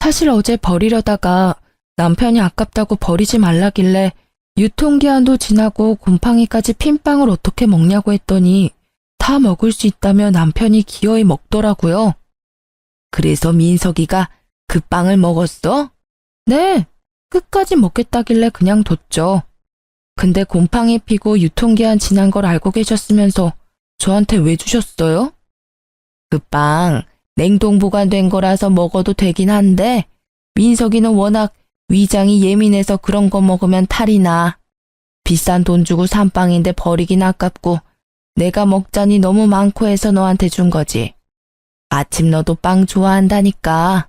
사실 어제 버리려다가 남편이 아깝다고 버리지 말라길래 유통기한도 지나고 곰팡이까지 핀 빵을 어떻게 먹냐고 했더니 다 먹을 수 있다며 남편이 기어이 먹더라고요. 그래서 민석이가 그 빵을 먹었어? 네, 끝까지 먹겠다길래 그냥 뒀죠. 근데 곰팡이 피고 유통기한 지난 걸 알고 계셨으면서 저한테 왜 주셨어요? 그 빵 냉동 보관된 거라서 먹어도 되긴 한데 민석이는 워낙 위장이 예민해서 그런 거 먹으면 탈이 나. 비싼 돈 주고 산 빵인데 버리긴 아깝고 내가 먹자니 너무 많고 해서 너한테 준 거지. 마침 너도 빵 좋아한다니까.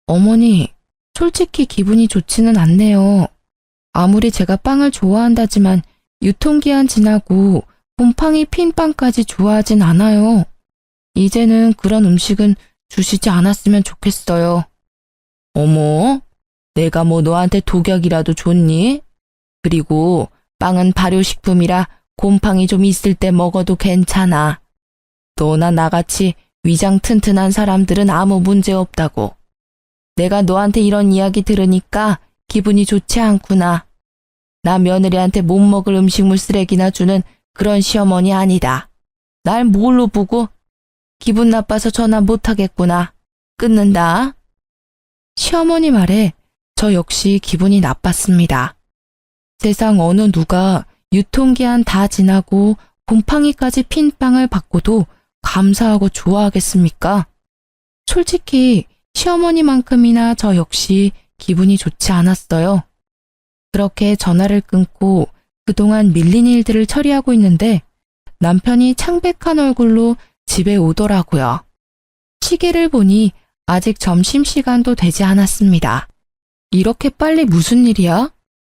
어머니, 솔직히 기분이 좋지는 않네요. 아무리 제가 빵을 좋아한다지만 유통기한 지나고 곰팡이 핀 빵까지 좋아하진 않아요. 이제는 그런 음식은 주시지 않았으면 좋겠어요. 어머, 내가 뭐 너한테 독약이라도 줬니? 그리고 빵은 발효식품이라 곰팡이 좀 있을 때 먹어도 괜찮아. 너나 나같이 위장 튼튼한 사람들은 아무 문제 없다고. 내가 너한테 이런 이야기 들으니까 기분이 좋지 않구나. 나 며느리한테 못 먹을 음식물 쓰레기나 주는 그런 시어머니 아니다. 날 뭘로 보고 기분 나빠서 전화 못하겠구나. 끊는다. 시어머니 말에 저 역시 기분이 나빴습니다. 세상 어느 누가 유통기한 다 지나고 곰팡이까지 핀 빵을 받고도 감사하고 좋아하겠습니까? 솔직히 시어머니만큼이나 저 역시 기분이 좋지 않았어요. 그렇게 전화를 끊고 그동안 밀린 일들을 처리하고 있는데 남편이 창백한 얼굴로 집에 오더라고요. 시계를 보니 아직 점심시간도 되지 않았습니다. 이렇게 빨리 무슨 일이야?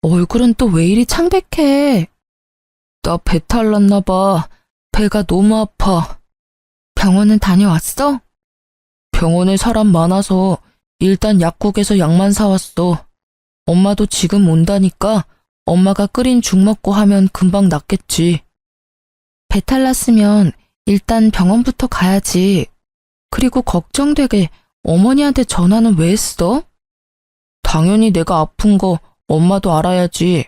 얼굴은 또 왜 이리 창백해? 나 배탈 났나 봐. 배가 너무 아파. 병원은 다녀왔어? 병원에 사람 많아서 일단 약국에서 약만 사왔어. 엄마도 지금 온다니까 엄마가 끓인 죽 먹고 하면 금방 낫겠지. 배탈 났으면 일단 병원부터 가야지. 그리고 걱정되게 어머니한테 전화는 왜 했어? 당연히 내가 아픈 거 엄마도 알아야지.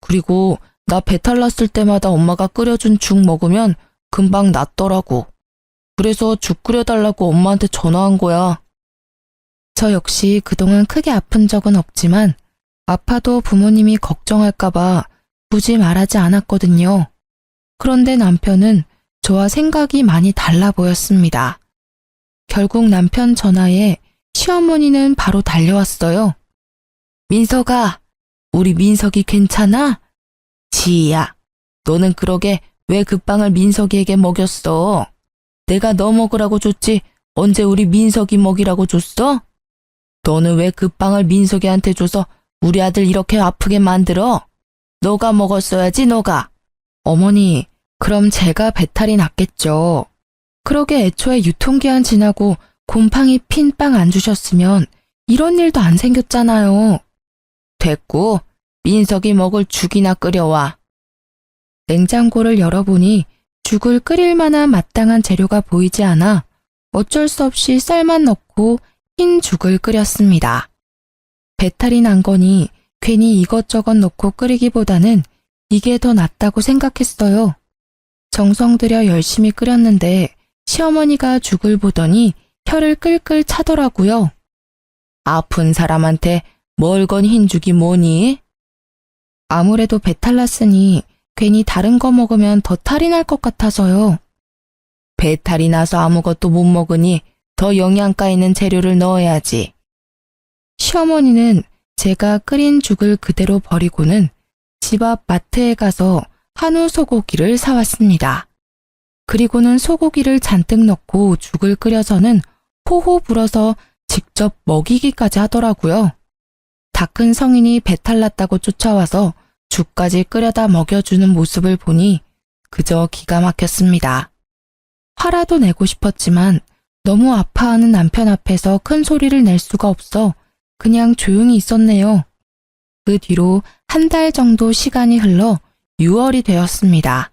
그리고 나 배탈 났을 때마다 엄마가 끓여준 죽 먹으면 금방 낫더라고. 그래서 죽 끓여달라고 엄마한테 전화한 거야. 저 역시 그동안 크게 아픈 적은 없지만 아파도 부모님이 걱정할까봐 굳이 말하지 않았거든요. 그런데 남편은 저와 생각이 많이 달라 보였습니다. 결국 남편 전화에 시어머니는 바로 달려왔어요. 민석아, 우리 민석이 괜찮아? 지희야, 너는 그러게 왜 그 빵을 민석이에게 먹였어? 내가 너 먹으라고 줬지 언제 우리 민석이 먹이라고 줬어? 너는 왜 그 빵을 민석이한테 줘서 우리 아들 이렇게 아프게 만들어? 너가 먹었어야지, 너가. 어머니, 그럼 제가 배탈이 났겠죠. 그러게 애초에 유통기한 지나고 곰팡이 핀 빵 안 주셨으면 이런 일도 안 생겼잖아요. 됐고, 민석이 먹을 죽이나 끓여와. 냉장고를 열어보니 죽을 끓일 만한 마땅한 재료가 보이지 않아 어쩔 수 없이 쌀만 넣고 흰 죽을 끓였습니다. 배탈이 난 거니 괜히 이것저것 넣고 끓이기보다는 이게 더 낫다고 생각했어요. 정성 들여 열심히 끓였는데 시어머니가 죽을 보더니 혀를 끌끌 차더라고요. 아픈 사람한테 멀건 흰죽이 뭐니? 아무래도 배탈 났으니 괜히 다른 거 먹으면 더 탈이 날 것 같아서요. 배탈이 나서 아무것도 못 먹으니 더 영양가 있는 재료를 넣어야지. 시어머니는 제가 끓인 죽을 그대로 버리고는 집 앞 마트에 가서 한우 소고기를 사왔습니다. 그리고는 소고기를 잔뜩 넣고 죽을 끓여서는 호호 불어서 직접 먹이기까지 하더라고요. 다 큰 성인이 배탈 났다고 쫓아와서 죽까지 끓여다 먹여주는 모습을 보니 그저 기가 막혔습니다. 화라도 내고 싶었지만 너무 아파하는 남편 앞에서 큰 소리를 낼 수가 없어 그냥 조용히 있었네요. 그 뒤로 한 달 정도 시간이 흘러 6월이 되었습니다.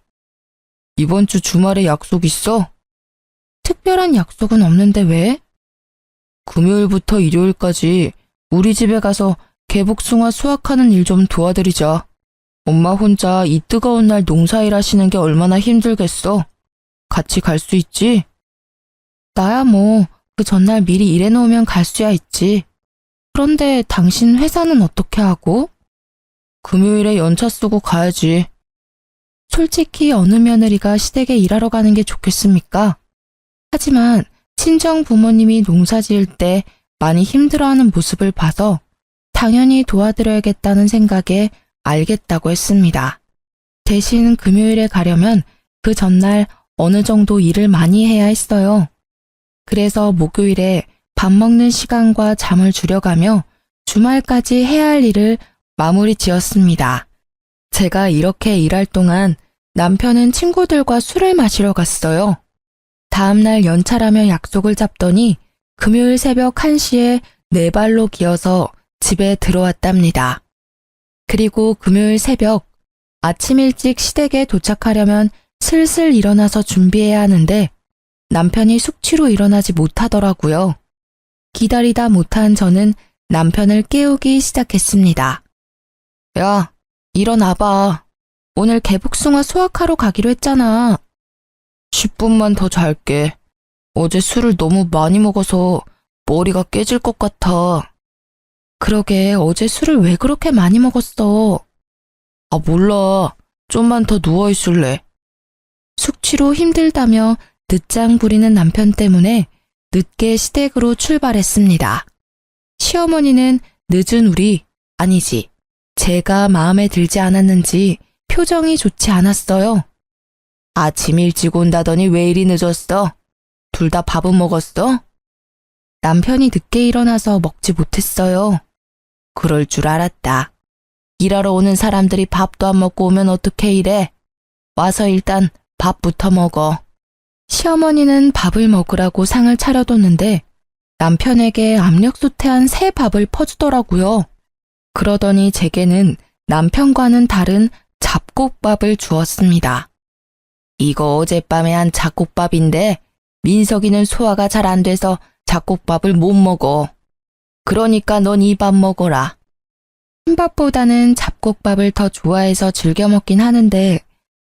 이번 주 주말에 약속 있어? 특별한 약속은 없는데 왜? 금요일부터 일요일까지 우리 집에 가서 개복숭아 수확하는 일 좀 도와드리자. 엄마 혼자 이 뜨거운 날 농사일 하시는 게 얼마나 힘들겠어. 같이 갈 수 있지? 나야 뭐 그 전날 미리 일해놓으면 갈 수야 있지. 그런데 당신 회사는 어떻게 하고? 금요일에 연차 쓰고 가야지. 솔직히 어느 며느리가 시댁에 일하러 가는 게 좋겠습니까? 하지만 친정 부모님이 농사 지을 때 많이 힘들어하는 모습을 봐서 당연히 도와드려야겠다는 생각에 알겠다고 했습니다. 대신 금요일에 가려면 그 전날 어느 정도 일을 많이 해야 했어요. 그래서 목요일에 밥 먹는 시간과 잠을 줄여가며 주말까지 해야 할 일을 마무리 지었습니다. 제가 이렇게 일할 동안 남편은 친구들과 술을 마시러 갔어요. 다음날 연차라며 약속을 잡더니 금요일 새벽 1시에 네 발로 기어서 집에 들어왔답니다. 그리고 금요일 새벽 아침 일찍 시댁에 도착하려면 슬슬 일어나서 준비해야 하는데 남편이 숙취로 일어나지 못하더라고요. 기다리다 못한 저는 남편을 깨우기 시작했습니다. 야, 일어나봐. 오늘 개복숭아 수확하러 가기로 했잖아. 10분만 더 잘게. 어제 술을 너무 많이 먹어서 머리가 깨질 것 같아. 그러게 어제 술을 왜 그렇게 많이 먹었어? 아, 몰라. 좀만 더 누워있을래. 숙취로 힘들다며 늦장 부리는 남편 때문에 늦게 시댁으로 출발했습니다. 시어머니는 늦은 우리, 아니지, 제가 마음에 들지 않았는지 표정이 좋지 않았어요. 아침 일찍 온다더니 왜 이리 늦었어? 둘 다 밥은 먹었어? 남편이 늦게 일어나서 먹지 못했어요. 그럴 줄 알았다. 일하러 오는 사람들이 밥도 안 먹고 오면 어떻게 이래? 와서 일단 밥부터 먹어. 시어머니는 밥을 먹으라고 상을 차려뒀는데 남편에게 압력솥에 새 밥을 퍼주더라고요. 그러더니 제게는 남편과는 다른 잡곡밥을 주었습니다. 이거 어젯밤에 한 잡곡밥인데 민석이는 소화가 잘 안 돼서 잡곡밥을 못 먹어. 그러니까 넌 이 밥 먹어라. 흰밥보다는 잡곡밥을 더 좋아해서 즐겨 먹긴 하는데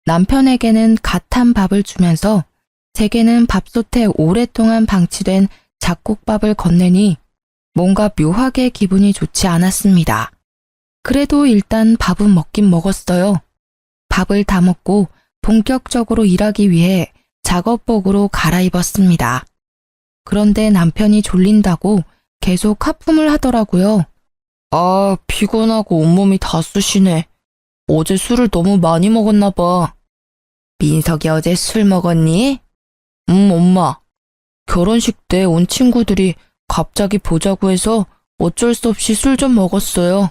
남편에게는 갓한 밥을 주면서 제게는 밥솥에 오랫동안 방치된 잡곡밥을 건네니 뭔가 묘하게 기분이 좋지 않았습니다. 그래도 일단 밥은 먹긴 먹었어요. 밥을 다 먹고 본격적으로 일하기 위해 작업복으로 갈아입었습니다. 그런데 남편이 졸린다고 계속 하품을 하더라고요. 아, 피곤하고 온몸이 다 쑤시네. 어제 술을 너무 많이 먹었나 봐. 민석이 어제 술 먹었니? 엄마. 결혼식 때 온 친구들이 갑자기 보자고 해서 어쩔 수 없이 술 좀 먹었어요.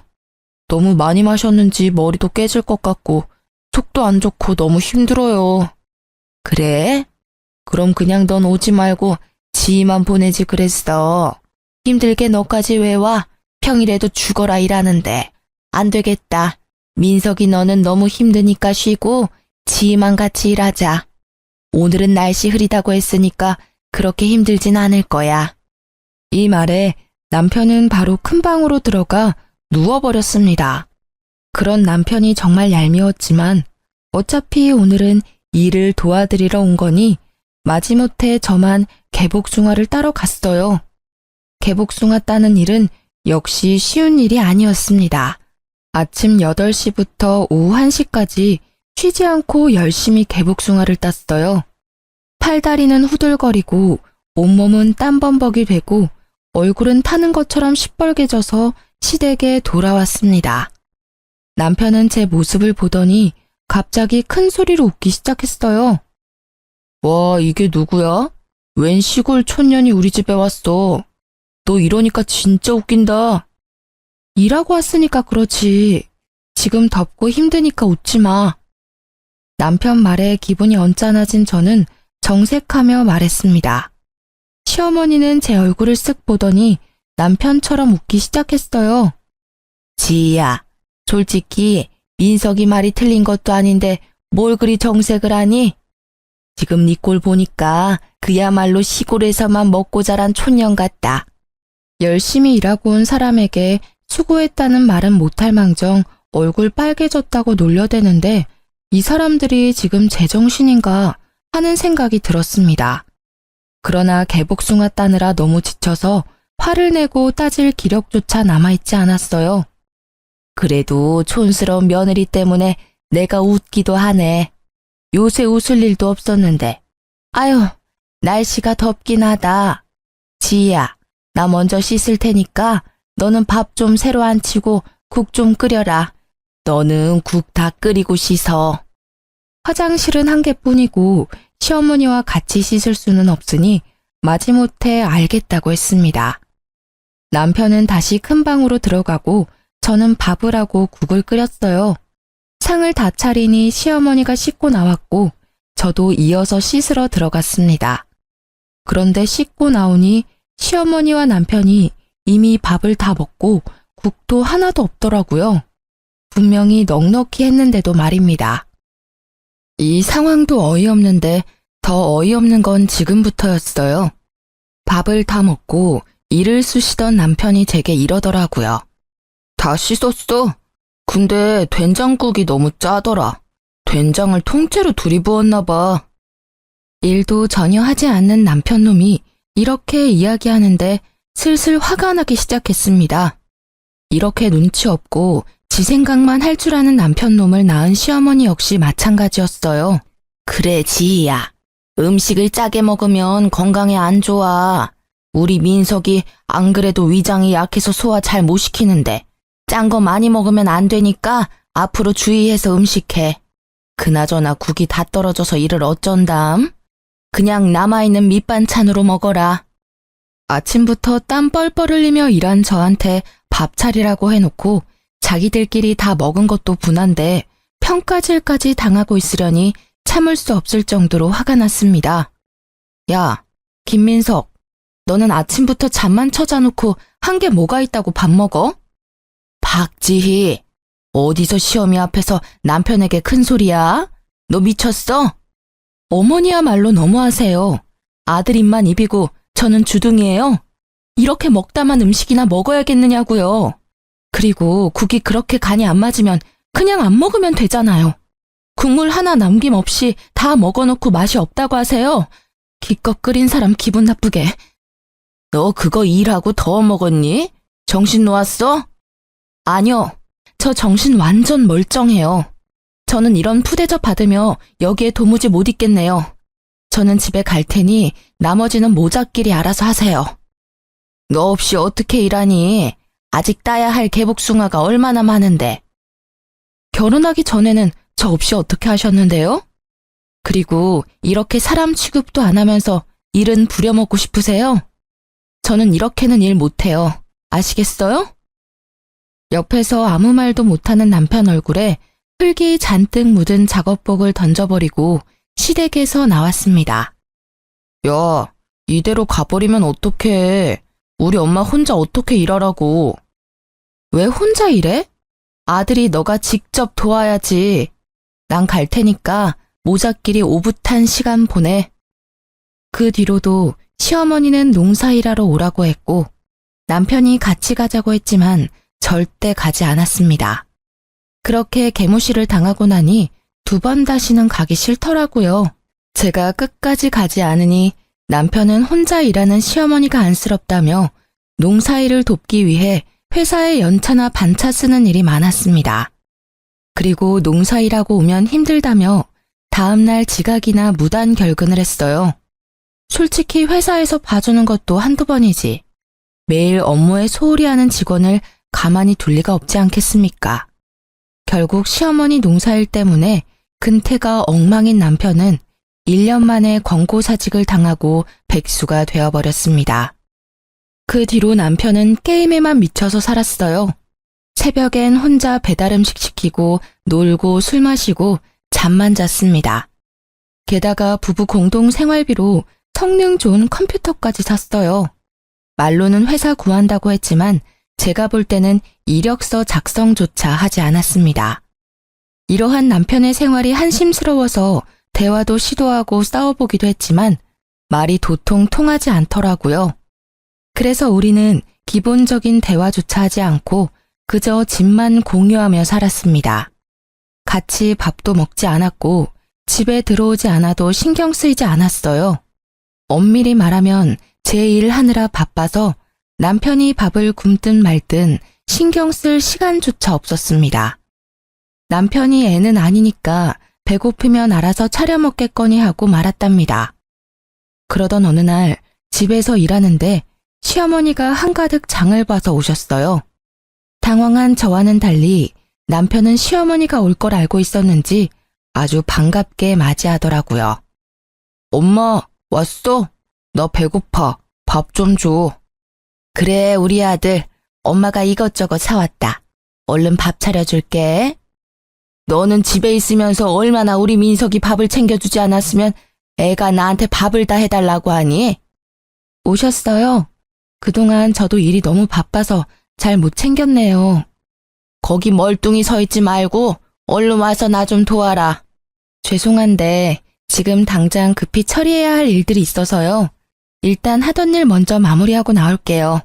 너무 많이 마셨는지 머리도 깨질 것 같고 속도 안 좋고 너무 힘들어요. 그래? 그럼 그냥 넌 오지 말고 지희만 보내지 그랬어. 힘들게 너까지 왜 와? 평일에도 죽어라 일하는데. 안 되겠다. 민석이 너는 너무 힘드니까 쉬고 지희만 같이 일하자. 오늘은 날씨 흐리다고 했으니까 그렇게 힘들진 않을 거야. 이 말에 남편은 바로 큰 방으로 들어가 누워버렸습니다. 그런 남편이 정말 얄미웠지만 어차피 오늘은 일을 도와드리러 온 거니 마지못해 저만 개복숭아를 따러 갔어요. 개복숭아 따는 일은 역시 쉬운 일이 아니었습니다. 아침 8시부터 오후 1시까지 쉬지 않고 열심히 개복숭아를 땄어요. 팔다리는 후들거리고 온몸은 땀범벅이 되고 얼굴은 타는 것처럼 시뻘개져서 시댁에 돌아왔습니다. 남편은 제 모습을 보더니 갑자기 큰 소리로 웃기 시작했어요. 와, 이게 누구야? 웬 시골 촌년이 우리 집에 왔어. 너 이러니까 진짜 웃긴다. 일하고 왔으니까 그렇지. 지금 덥고 힘드니까 웃지 마. 남편 말에 기분이 언짢아진 저는 정색하며 말했습니다. 시어머니는 제 얼굴을 쓱 보더니 남편처럼 웃기 시작했어요. 지희야, 솔직히 민석이 말이 틀린 것도 아닌데 뭘 그리 정색을 하니? 지금 네 꼴 보니까 그야말로 시골에서만 먹고 자란 촌년 같다. 열심히 일하고 온 사람에게 수고했다는 말은 못할 망정 얼굴 빨개졌다고 놀려대는데 이 사람들이 지금 제정신인가 하는 생각이 들었습니다. 그러나 개복숭아 따느라 너무 지쳐서 화를 내고 따질 기력조차 남아있지 않았어요. 그래도 촌스러운 며느리 때문에 내가 웃기도 하네. 요새 웃을 일도 없었는데. 아유, 날씨가 덥긴 하다. 지희야, 나 먼저 씻을 테니까 너는 밥 좀 새로 안 치고 국 좀 끓여라. 너는 국 다 끓이고 씻어. 화장실은 한 개뿐이고 시어머니와 같이 씻을 수는 없으니 마지못해 알겠다고 했습니다. 남편은 다시 큰 방으로 들어가고 저는 밥을 하고 국을 끓였어요. 상을 다 차리니 시어머니가 씻고 나왔고 저도 이어서 씻으러 들어갔습니다. 그런데 씻고 나오니 시어머니와 남편이 이미 밥을 다 먹고 국도 하나도 없더라고요. 분명히 넉넉히 했는데도 말입니다. 이 상황도 어이없는데 더 어이없는 건 지금부터였어요. 밥을 다 먹고 이를 쑤시던 남편이 제게 이러더라고요. 다 씻었어. 근데 된장국이 너무 짜더라. 된장을 통째로 들이부었나 봐. 일도 전혀 하지 않는 남편놈이 이렇게 이야기하는데 슬슬 화가 나기 시작했습니다. 이렇게 눈치 없고 지 생각만 할 줄 아는 남편놈을 낳은 시어머니 역시 마찬가지였어요. 그래, 지희야. 음식을 짜게 먹으면 건강에 안 좋아. 우리 민석이 안 그래도 위장이 약해서 소화 잘 못 시키는데 짠 거 많이 먹으면 안 되니까 앞으로 주의해서 음식해. 그나저나 국이 다 떨어져서 이를 어쩐담? 그냥 남아있는 밑반찬으로 먹어라. 아침부터 땀 뻘뻘 흘리며 일한 저한테 밥 차리라고 해놓고 자기들끼리 다 먹은 것도 분한데 평가질까지 당하고 있으려니 참을 수 없을 정도로 화가 났습니다. 야, 김민석, 너는 아침부터 잠만 쳐자놓고 한 게 뭐가 있다고 밥 먹어? 박지희, 어디서 시어미 앞에서 남편에게 큰 소리야? 너 미쳤어? 어머니야말로 너무하세요. 아들 입만 입이고 저는 주둥이에요. 이렇게 먹다만 음식이나 먹어야겠느냐고요. 그리고 국이 그렇게 간이 안 맞으면 그냥 안 먹으면 되잖아요. 국물 하나 남김없이 다 먹어놓고 맛이 없다고 하세요. 기껏 끓인 사람 기분 나쁘게. 너 그거 일하고 더 먹었니? 정신 놓았어? 아니요. 저 정신 완전 멀쩡해요. 저는 이런 푸대접 받으며 여기에 도무지 못 있겠네요. 저는 집에 갈 테니 나머지는 모자끼리 알아서 하세요. 너 없이 어떻게 일하니? 아직 따야 할 개복숭아가 얼마나 많은데. 결혼하기 전에는 저 없이 어떻게 하셨는데요? 그리고 이렇게 사람 취급도 안 하면서 일은 부려먹고 싶으세요? 저는 이렇게는 일 못해요. 아시겠어요? 옆에서 아무 말도 못하는 남편 얼굴에 흙이 잔뜩 묻은 작업복을 던져버리고 시댁에서 나왔습니다. 야, 이대로 가버리면 어떡해. 우리 엄마 혼자 어떻게 일하라고. 왜 혼자 일해? 아들이 너가 직접 도와야지. 난 갈 테니까 모자끼리 오붓한 시간 보내. 그 뒤로도 시어머니는 농사일하러 오라고 했고 남편이 같이 가자고 했지만 절대 가지 않았습니다. 그렇게 개무시를 당하고 나니 2번 다시는 가기 싫더라고요. 제가 끝까지 가지 않으니 남편은 혼자 일하는 시어머니가 안쓰럽다며 농사일을 돕기 위해 회사에 연차나 반차 쓰는 일이 많았습니다. 그리고 농사일하고 오면 힘들다며 다음날 지각이나 무단 결근을 했어요. 솔직히 회사에서 봐주는 것도 한두 번이지. 매일 업무에 소홀히 하는 직원을 가만히 둘 리가 없지 않겠습니까? 결국 시어머니 농사일 때문에 근태가 엉망인 남편은 1년 만에 권고사직을 당하고 백수가 되어버렸습니다. 그 뒤로 남편은 게임에만 미쳐서 살았어요. 새벽엔 혼자 배달음식 시키고 놀고 술 마시고 잠만 잤습니다. 게다가 부부 공동 생활비로 성능 좋은 컴퓨터까지 샀어요. 말로는 회사 구한다고 했지만 제가 볼 때는 이력서 작성조차 하지 않았습니다. 이러한 남편의 생활이 한심스러워서 대화도 시도하고 싸워보기도 했지만 말이 도통 통하지 않더라고요. 그래서 우리는 기본적인 대화조차 하지 않고 그저 집만 공유하며 살았습니다. 같이 밥도 먹지 않았고 집에 들어오지 않아도 신경 쓰이지 않았어요. 엄밀히 말하면 제 일 하느라 바빠서 남편이 밥을 굶든 말든 신경 쓸 시간조차 없었습니다. 남편이 애는 아니니까 배고프면 알아서 차려 먹겠거니 하고 말았답니다. 그러던 어느 날 집에서 일하는데 시어머니가 한가득 장을 봐서 오셨어요. 당황한 저와는 달리 남편은 시어머니가 올 걸 알고 있었는지 아주 반갑게 맞이하더라고요. 엄마, 왔어? 나 배고파. 밥 좀 줘. 그래, 우리 아들. 엄마가 이것저것 사왔다. 얼른 밥 차려줄게. 너는 집에 있으면서 얼마나 우리 민석이 밥을 챙겨주지 않았으면 애가 나한테 밥을 다 해달라고 하니? 오셨어요? 그동안 저도 일이 너무 바빠서 잘 못 챙겼네요. 거기 멀뚱히 서 있지 말고 얼른 와서 나 좀 도와라. 죄송한데 지금 당장 급히 처리해야 할 일들이 있어서요. 일단 하던 일 먼저 마무리하고 나올게요.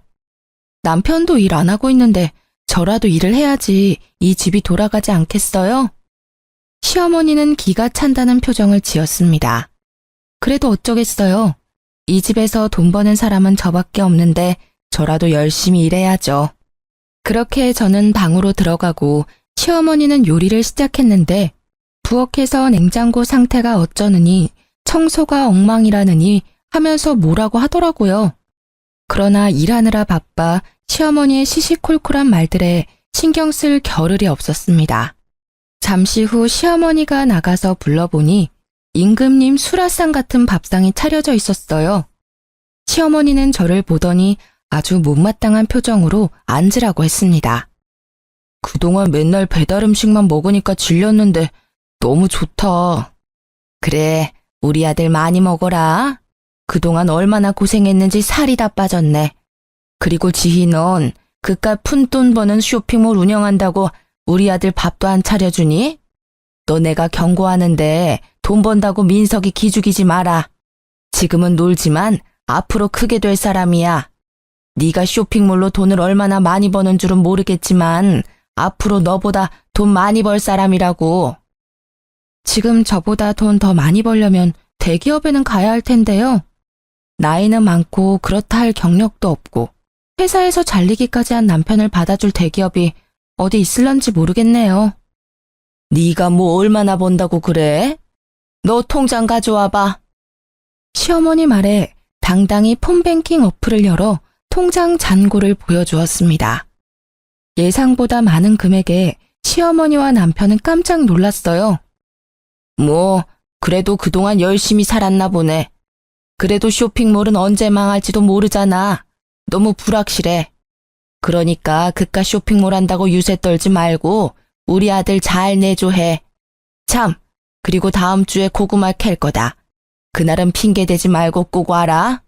남편도 일 안 하고 있는데 저라도 일을 해야지 이 집이 돌아가지 않겠어요? 시어머니는 기가 찬다는 표정을 지었습니다. 그래도 어쩌겠어요. 이 집에서 돈 버는 사람은 저밖에 없는데 저라도 열심히 일해야죠. 그렇게 저는 방으로 들어가고 시어머니는 요리를 시작했는데 부엌에서 냉장고 상태가 어쩌느니 청소가 엉망이라느니 하면서 뭐라고 하더라고요. 그러나 일하느라 바빠 시어머니의 시시콜콜한 말들에 신경 쓸 겨를이 없었습니다. 잠시 후 시어머니가 나가서 불러보니 임금님 수라상 같은 밥상이 차려져 있었어요. 시어머니는 저를 보더니 아주 못마땅한 표정으로 앉으라고 했습니다. 그동안 맨날 배달 음식만 먹으니까 질렸는데 너무 좋다. 그래, 우리 아들 많이 먹어라. 그동안 얼마나 고생했는지 살이 다 빠졌네. 그리고 지희 넌 그깟 푼돈 버는 쇼핑몰 운영한다고 우리 아들 밥도 안 차려주니? 너 내가 경고하는데 돈 번다고 민석이 기죽이지 마라. 지금은 놀지만 앞으로 크게 될 사람이야. 네가 쇼핑몰로 돈을 얼마나 많이 버는 줄은 모르겠지만 앞으로 너보다 돈 많이 벌 사람이라고. 지금 저보다 돈 더 많이 벌려면 대기업에는 가야 할 텐데요. 나이는 많고 그렇다 할 경력도 없고 회사에서 잘리기까지 한 남편을 받아줄 대기업이 어디 있을런지 모르겠네요. 네가 뭐 얼마나 번다고 그래? 너 통장 가져와봐. 시어머니 말에 당당히 폰뱅킹 어플을 열어 통장 잔고를 보여주었습니다. 예상보다 많은 금액에 시어머니와 남편은 깜짝 놀랐어요. 뭐 그래도 그동안 열심히 살았나 보네. 그래도 쇼핑몰은 언제 망할지도 모르잖아. 너무 불확실해. 그러니까 그깟 쇼핑몰 한다고 유세 떨지 말고 우리 아들 잘 내조해. 참, 그리고 다음 주에 고구마 캘 거다. 그날은 핑계대지 말고 꼭 와라.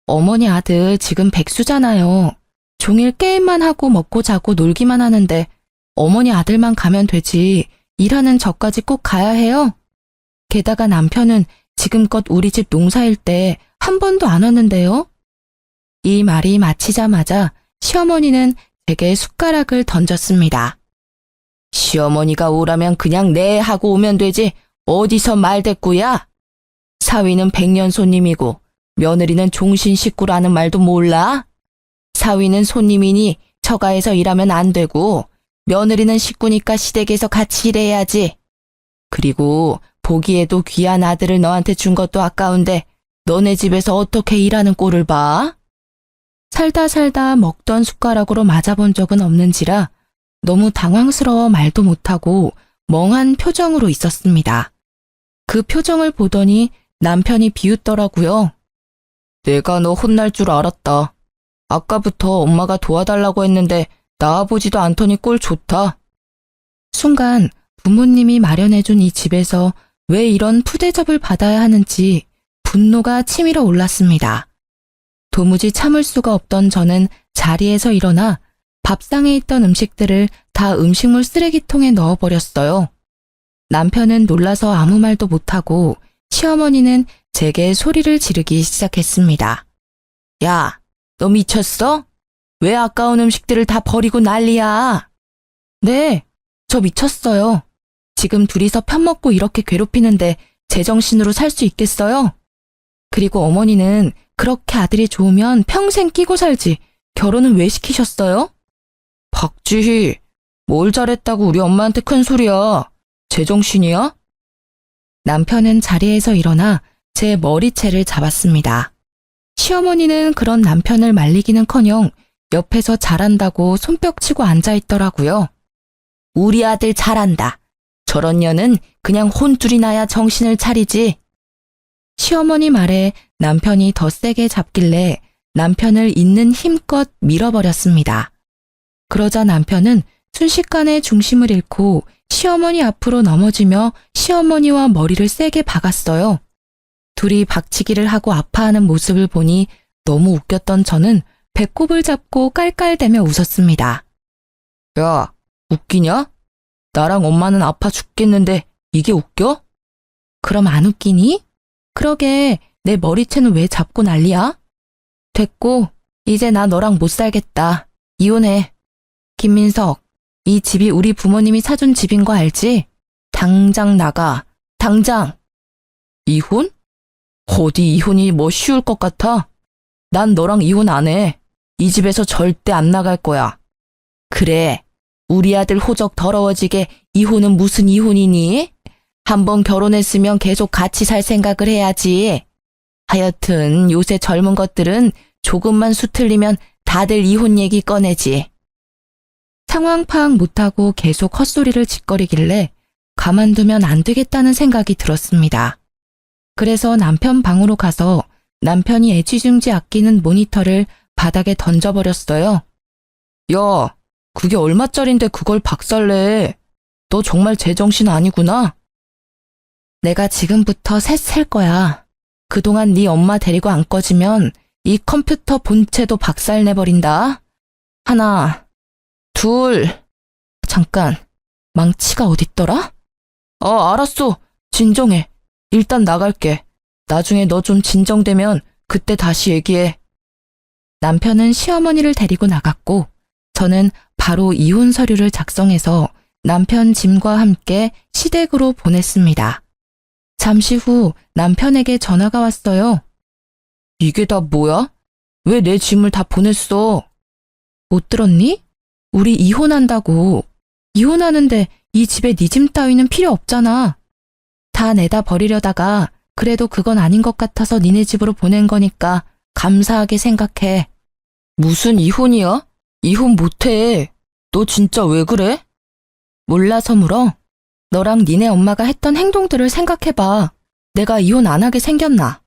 어머니 아들 지금 백수잖아요. 종일 게임만 하고 먹고 자고 놀기만 하는데 어머니 아들만 가면 되지 일하는 저까지 꼭 가야 해요? 게다가 남편은 지금껏 우리 집 농사일 때 한 번도 안 왔는데요. 이 말이 마치자마자 시어머니는 제게 숟가락을 던졌습니다. 시어머니가 오라면 그냥 네 하고 오면 되지 어디서 말대꾸야? 사위는 백년 손님이고 며느리는 종신 식구라는 말도 몰라? 사위는 손님이니 처가에서 일하면 안 되고 며느리는 식구니까 시댁에서 같이 일해야지. 그리고 보기에도 귀한 아들을 너한테 준 것도 아까운데 너네 집에서 어떻게 일하는 꼴을 봐? 살다 먹던 숟가락으로 맞아본 적은 없는지라 너무 당황스러워 말도 못하고 멍한 표정으로 있었습니다. 그 표정을 보더니 남편이 비웃더라고요. 내가 너 혼날 줄 알았다. 아까부터 엄마가 도와달라고 했는데 나와보지도 않더니 꼴 좋다. 순간 부모님이 마련해준 이 집에서 왜 이런 푸대접을 받아야 하는지 분노가 치밀어 올랐습니다. 도무지 참을 수가 없던 저는 자리에서 일어나 밥상에 있던 음식들을 다 음식물 쓰레기통에 넣어버렸어요. 남편은 놀라서 아무 말도 못하고 시어머니는 제게 소리를 지르기 시작했습니다. 야, 너 미쳤어? 왜 아까운 음식들을 다 버리고 난리야? 네, 저 미쳤어요. 지금 둘이서 편먹고 이렇게 괴롭히는데 제정신으로 살 수 있겠어요? 그리고 어머니는 그렇게 아들이 좋으면 평생 끼고 살지 결혼은 왜 시키셨어요? 박지희, 뭘 잘했다고 우리 엄마한테 큰 소리야. 제정신이야? 남편은 자리에서 일어나 제 머리채를 잡았습니다. 시어머니는 그런 남편을 말리기는커녕 옆에서 잘한다고 손뼉치고 앉아있더라고요. 우리 아들 잘한다. 저런 년은 그냥 혼쭐이 나야 정신을 차리지. 시어머니 말에 남편이 더 세게 잡길래 남편을 있는 힘껏 밀어버렸습니다. 그러자 남편은 순식간에 중심을 잃고 시어머니 앞으로 넘어지며 시어머니와 머리를 세게 박았어요. 둘이 박치기를 하고 아파하는 모습을 보니 너무 웃겼던 저는 배꼽을 잡고 깔깔대며 웃었습니다. 야, 웃기냐? 나랑 엄마는 아파 죽겠는데 이게 웃겨? 그럼 안 웃기니? 그러게 내 머리채는 왜 잡고 난리야? 됐고 이제 나 너랑 못 살겠다. 이혼해. 김민석, 이 집이 우리 부모님이 사준 집인 거 알지? 당장 나가. 당장. 이혼? 어디 이혼이 뭐 쉬울 것 같아? 난 너랑 이혼 안 해. 이 집에서 절대 안 나갈 거야. 그래. 우리 아들 호적 더러워지게 이혼은 무슨 이혼이니? 한번 결혼했으면 계속 같이 살 생각을 해야지. 하여튼 요새 젊은 것들은 조금만 수틀리면 다들 이혼 얘기 꺼내지. 상황 파악 못하고 계속 헛소리를 짓거리길래 가만두면 안 되겠다는 생각이 들었습니다. 그래서 남편 방으로 가서 남편이 애지중지 아끼는 모니터를 바닥에 던져버렸어요. 야, 그게 얼마짜린데 그걸 박살내. 너 정말 제정신 아니구나. 내가 지금부터 셋 셀 거야. 그동안 네 엄마 데리고 안 꺼지면 이 컴퓨터 본체도 박살내버린다. 하나, 둘. 잠깐, 망치가 어딨더라? 알았어. 진정해. 일단 나갈게. 나중에 너 좀 진정되면 그때 다시 얘기해. 남편은 시어머니를 데리고 나갔고 저는 바로 이혼 서류를 작성해서 남편 짐과 함께 시댁으로 보냈습니다. 잠시 후 남편에게 전화가 왔어요. 이게 다 뭐야? 왜 내 짐을 다 보냈어? 못 들었니? 우리 이혼한다고. 이혼하는데 이 집에 네 짐 따위는 필요 없잖아. 다 내다 버리려다가 그래도 그건 아닌 것 같아서 니네 집으로 보낸 거니까 감사하게 생각해. 무슨 이혼이야? 이혼 못해. 너 진짜 왜 그래? 몰라서 물어? 너랑 니네 엄마가 했던 행동들을 생각해봐. 내가 이혼 안 하게 생겼나?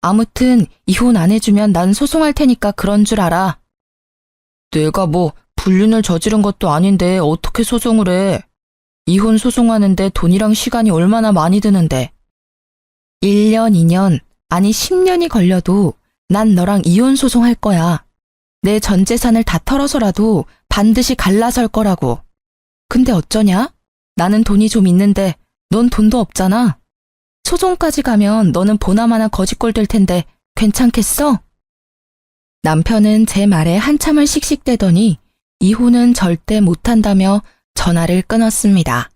아무튼 이혼 안 해주면 난 소송할 테니까 그런 줄 알아. 내가 뭐 불륜을 저지른 것도 아닌데 어떻게 소송을 해? 이혼 소송하는데 돈이랑 시간이 얼마나 많이 드는데. 1년, 2년, 아니 10년이 걸려도 난 너랑 이혼 소송할 거야. 내 전 재산을 다 털어서라도 반드시 갈라설 거라고. 근데 어쩌냐? 나는 돈이 좀 있는데 넌 돈도 없잖아. 소송까지 가면 너는 보나마나 거지꼴 될 텐데 괜찮겠어? 남편은 제 말에 한참을 씩씩대더니 이혼은 절대 못한다며 전화를 끊었습니다.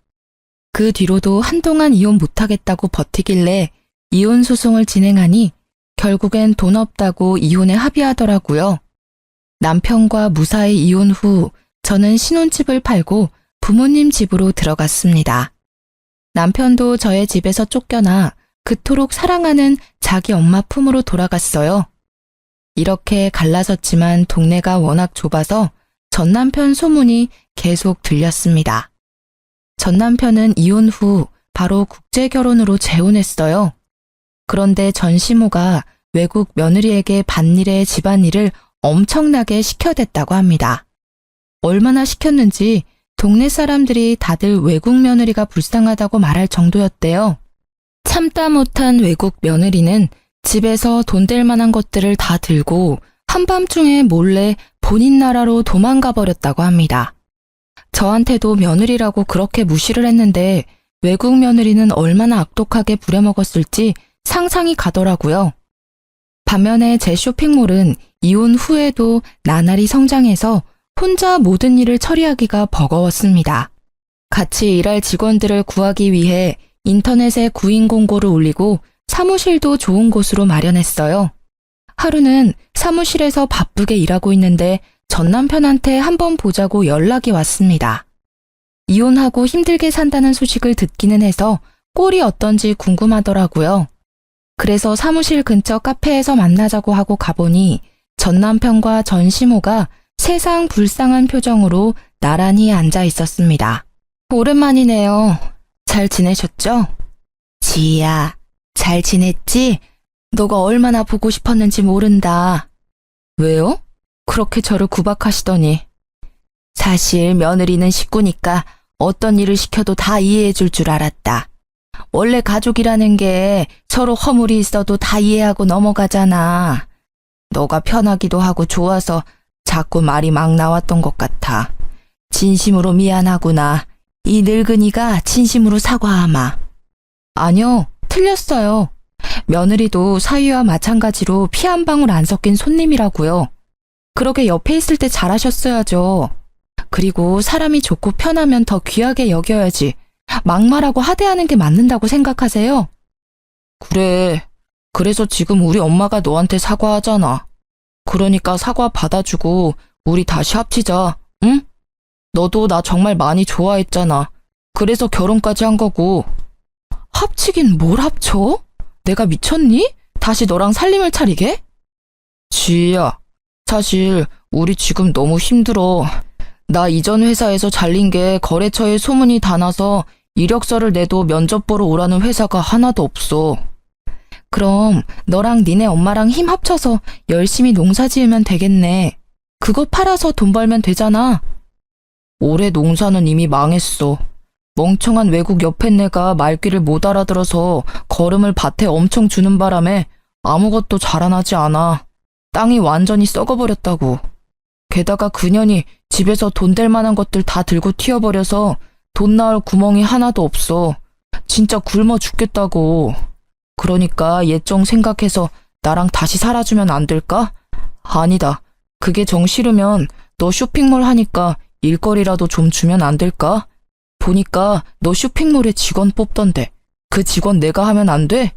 그 뒤로도 한동안 이혼 못하겠다고 버티길래 이혼 소송을 진행하니 결국엔 돈 없다고 이혼에 합의하더라고요. 남편과 무사히 이혼 후 저는 신혼집을 팔고 부모님 집으로 들어갔습니다. 남편도 저의 집에서 쫓겨나 그토록 사랑하는 자기 엄마 품으로 돌아갔어요. 이렇게 갈라섰지만 동네가 워낙 좁아서 전 남편 소문이 계속 들렸습니다. 전 남편은 이혼 후 바로 국제 결혼으로 재혼했어요. 그런데 전 시모가 외국 며느리에게 밭일에 집안일을 엄청나게 시켜댔다고 합니다. 얼마나 시켰는지 동네 사람들이 다들 외국 며느리가 불쌍하다고 말할 정도였대요. 참다 못한 외국 며느리는 집에서 돈 될 만한 것들을 다 들고 한밤중에 몰래 본인 나라로 도망가 버렸다고 합니다. 저한테도 며느리라고 그렇게 무시를 했는데 외국 며느리는 얼마나 악독하게 부려먹었을지 상상이 가더라고요. 반면에 제 쇼핑몰은 이혼 후에도 나날이 성장해서 혼자 모든 일을 처리하기가 버거웠습니다. 같이 일할 직원들을 구하기 위해 인터넷에 구인 공고를 올리고 사무실도 좋은 곳으로 마련했어요. 하루는 사무실에서 바쁘게 일하고 있는데 전 남편한테 한번 보자고 연락이 왔습니다. 이혼하고 힘들게 산다는 소식을 듣기는 해서 꼴이 어떤지 궁금하더라고요. 그래서 사무실 근처 카페에서 만나자고 하고 가보니 전 남편과 전 시모가 세상 불쌍한 표정으로 나란히 앉아 있었습니다. 오랜만이네요. 잘 지내셨죠? 지희야, 잘 지냈지? 너가 얼마나 보고 싶었는지 모른다. 왜요? 그렇게 저를 구박하시더니. 사실 며느리는 식구니까 어떤 일을 시켜도 다 이해해 줄 줄 알았다. 원래 가족이라는 게 서로 허물이 있어도 다 이해하고 넘어가잖아. 너가 편하기도 하고 좋아서 자꾸 말이 막 나왔던 것 같아. 진심으로 미안하구나. 이 늙은이가 진심으로 사과하마. 아니요, 틀렸어요. 며느리도 사위와 마찬가지로 피 한 방울 안 섞인 손님이라고요. 그러게 옆에 있을 때 잘하셨어야죠. 그리고 사람이 좋고 편하면 더 귀하게 여겨야지. 막말하고 하대하는 게 맞는다고 생각하세요? 그래. 그래서 지금 우리 엄마가 너한테 사과하잖아. 그러니까 사과 받아주고 우리 다시 합치자, 응? 너도 나 정말 많이 좋아했잖아. 그래서 결혼까지 한 거고. 합치긴 뭘 합쳐? 내가 미쳤니? 다시 너랑 살림을 차리게? 지희야, 사실 우리 지금 너무 힘들어. 나 이전 회사에서 잘린 게 거래처에 소문이 다 나서 이력서를 내도 면접 보러 오라는 회사가 하나도 없어. 그럼 너랑 니네 엄마랑 힘 합쳐서 열심히 농사 지으면 되겠네. 그거 팔아서 돈 벌면 되잖아. 올해 농사는 이미 망했어. 멍청한 외국 옆에네가 말귀를 못 알아들어서 거름을 밭에 엄청 주는 바람에 아무것도 자라나지 않아. 땅이 완전히 썩어버렸다고. 게다가 그년이 집에서 돈 될 만한 것들 다 들고 튀어버려서 돈 나올 구멍이 하나도 없어. 진짜 굶어 죽겠다고. 그러니까 옛정 생각해서 나랑 다시 살아주면 안 될까? 아니다. 그게 정 싫으면 너 쇼핑몰 하니까 일거리라도 좀 주면 안 될까? 보니까 너 쇼핑몰에 직원 뽑던데 그 직원 내가 하면 안 돼?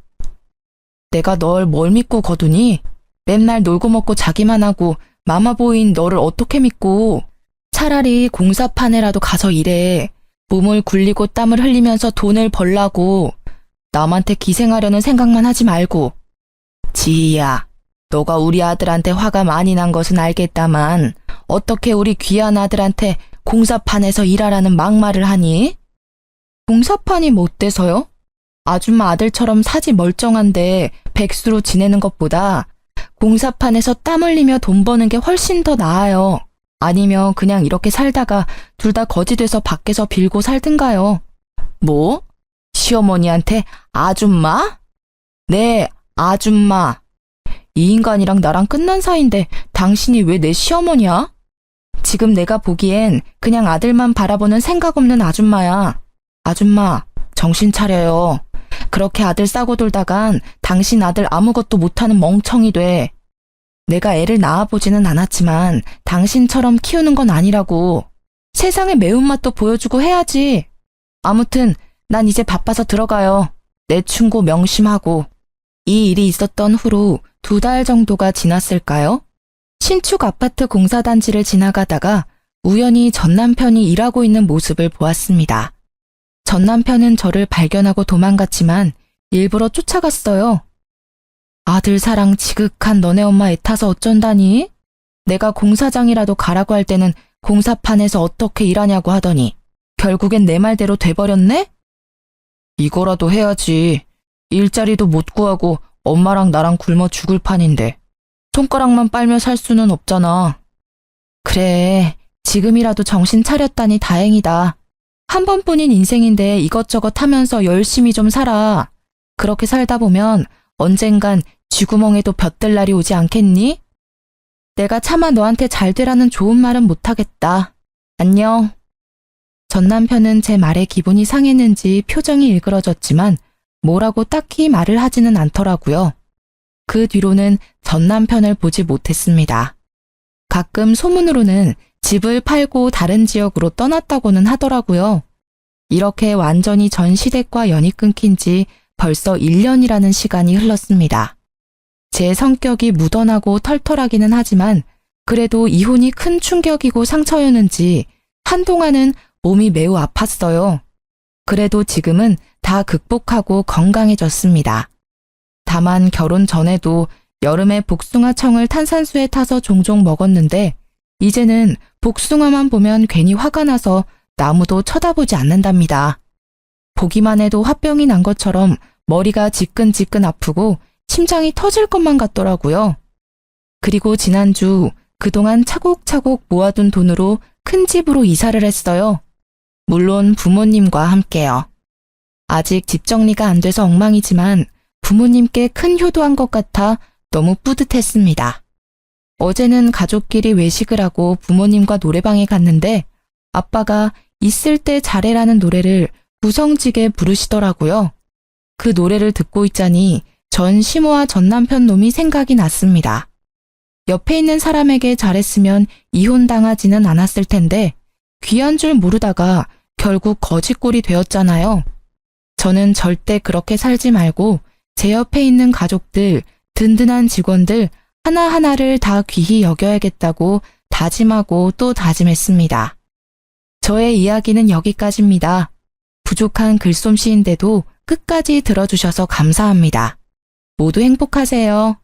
내가 널 뭘 믿고 거두니? 맨날 놀고 먹고 자기만 하고 마마보이인 너를 어떻게 믿고. 차라리 공사판에라도 가서 일해. 몸을 굴리고 땀을 흘리면서 돈을 벌라고. 남한테 기생하려는 생각만 하지 말고. 지희야, 너가 우리 아들한테 화가 많이 난 것은 알겠다만 어떻게 우리 귀한 아들한테 공사판에서 일하라는 막말을 하니? 공사판이 뭐 어때서요? 아줌마 아들처럼 사지 멀쩡한데 백수로 지내는 것보다 공사판에서 땀 흘리며 돈 버는 게 훨씬 더 나아요. 아니면 그냥 이렇게 살다가 둘 다 거지 돼서 밖에서 빌고 살든가요. 뭐? 시어머니한테 아줌마? 네, 아줌마. 이 인간이랑 나랑 끝난 사이인데 당신이 왜 내 시어머니야? 지금 내가 보기엔 그냥 아들만 바라보는 생각 없는 아줌마야. 아줌마, 정신 차려요. 그렇게 아들 싸고 돌다간 당신 아들 아무것도 못하는 멍청이 돼. 내가 애를 낳아보지는 않았지만 당신처럼 키우는 건 아니라고. 세상의 매운맛도 보여주고 해야지. 아무튼 난 이제 바빠서 들어가요. 내 충고 명심하고. 이 일이 있었던 후로 2달 정도가 지났을까요? 신축 아파트 공사단지를 지나가다가 우연히 전 남편이 일하고 있는 모습을 보았습니다. 전 남편은 저를 발견하고 도망갔지만 일부러 쫓아갔어요. 아들 사랑 지극한 너네 엄마 애타서 어쩐다니? 내가 공사장이라도 가라고 할 때는 공사판에서 어떻게 일하냐고 하더니 결국엔 내 말대로 돼버렸네? 이거라도 해야지. 일자리도 못 구하고 엄마랑 나랑 굶어 죽을 판인데 손가락만 빨며 살 수는 없잖아. 그래, 지금이라도 정신 차렸다니 다행이다. 한 번뿐인 인생인데 이것저것 하면서 열심히 좀 살아. 그렇게 살다 보면 언젠간 쥐구멍에도 볕들 날이 오지 않겠니? 내가 차마 너한테 잘 되라는 좋은 말은 못하겠다. 안녕. 전 남편은 제 말에 기분이 상했는지 표정이 일그러졌지만 뭐라고 딱히 말을 하지는 않더라고요. 그 뒤로는 전 남편을 보지 못했습니다. 가끔 소문으로는 집을 팔고 다른 지역으로 떠났다고는 하더라고요. 이렇게 완전히 전 시댁과 연이 끊긴 지 벌써 1년이라는 시간이 흘렀습니다. 제 성격이 무던하고 털털하기는 하지만 그래도 이혼이 큰 충격이고 상처였는지 한동안은 몸이 매우 아팠어요. 그래도 지금은 다 극복하고 건강해졌습니다. 다만 결혼 전에도 여름에 복숭아청을 탄산수에 타서 종종 먹었는데 이제는 복숭아만 보면 괜히 화가 나서 나무도 쳐다보지 않는답니다. 보기만 해도 화병이 난 것처럼 머리가 지끈지끈 아프고 심장이 터질 것만 같더라고요. 그리고 지난주 그동안 차곡차곡 모아둔 돈으로 큰 집으로 이사를 했어요. 물론 부모님과 함께요. 아직 집 정리가 안 돼서 엉망이지만 부모님께 큰 효도한 것 같아 너무 뿌듯했습니다. 어제는 가족끼리 외식을 하고 부모님과 노래방에 갔는데 아빠가 있을 때 잘해라는 노래를 구성지게 부르시더라고요. 그 노래를 듣고 있자니 전 시모와 전 남편 놈이 생각이 났습니다. 옆에 있는 사람에게 잘했으면 이혼당하지는 않았을 텐데 귀한 줄 모르다가 결국 거지꼴이 되었잖아요. 저는 절대 그렇게 살지 말고 제 옆에 있는 가족들, 든든한 직원들 하나하나를 다 귀히 여겨야겠다고 다짐하고 또 다짐했습니다. 저의 이야기는 여기까지입니다. 부족한 글솜씨인데도 끝까지 들어주셔서 감사합니다. 모두 행복하세요.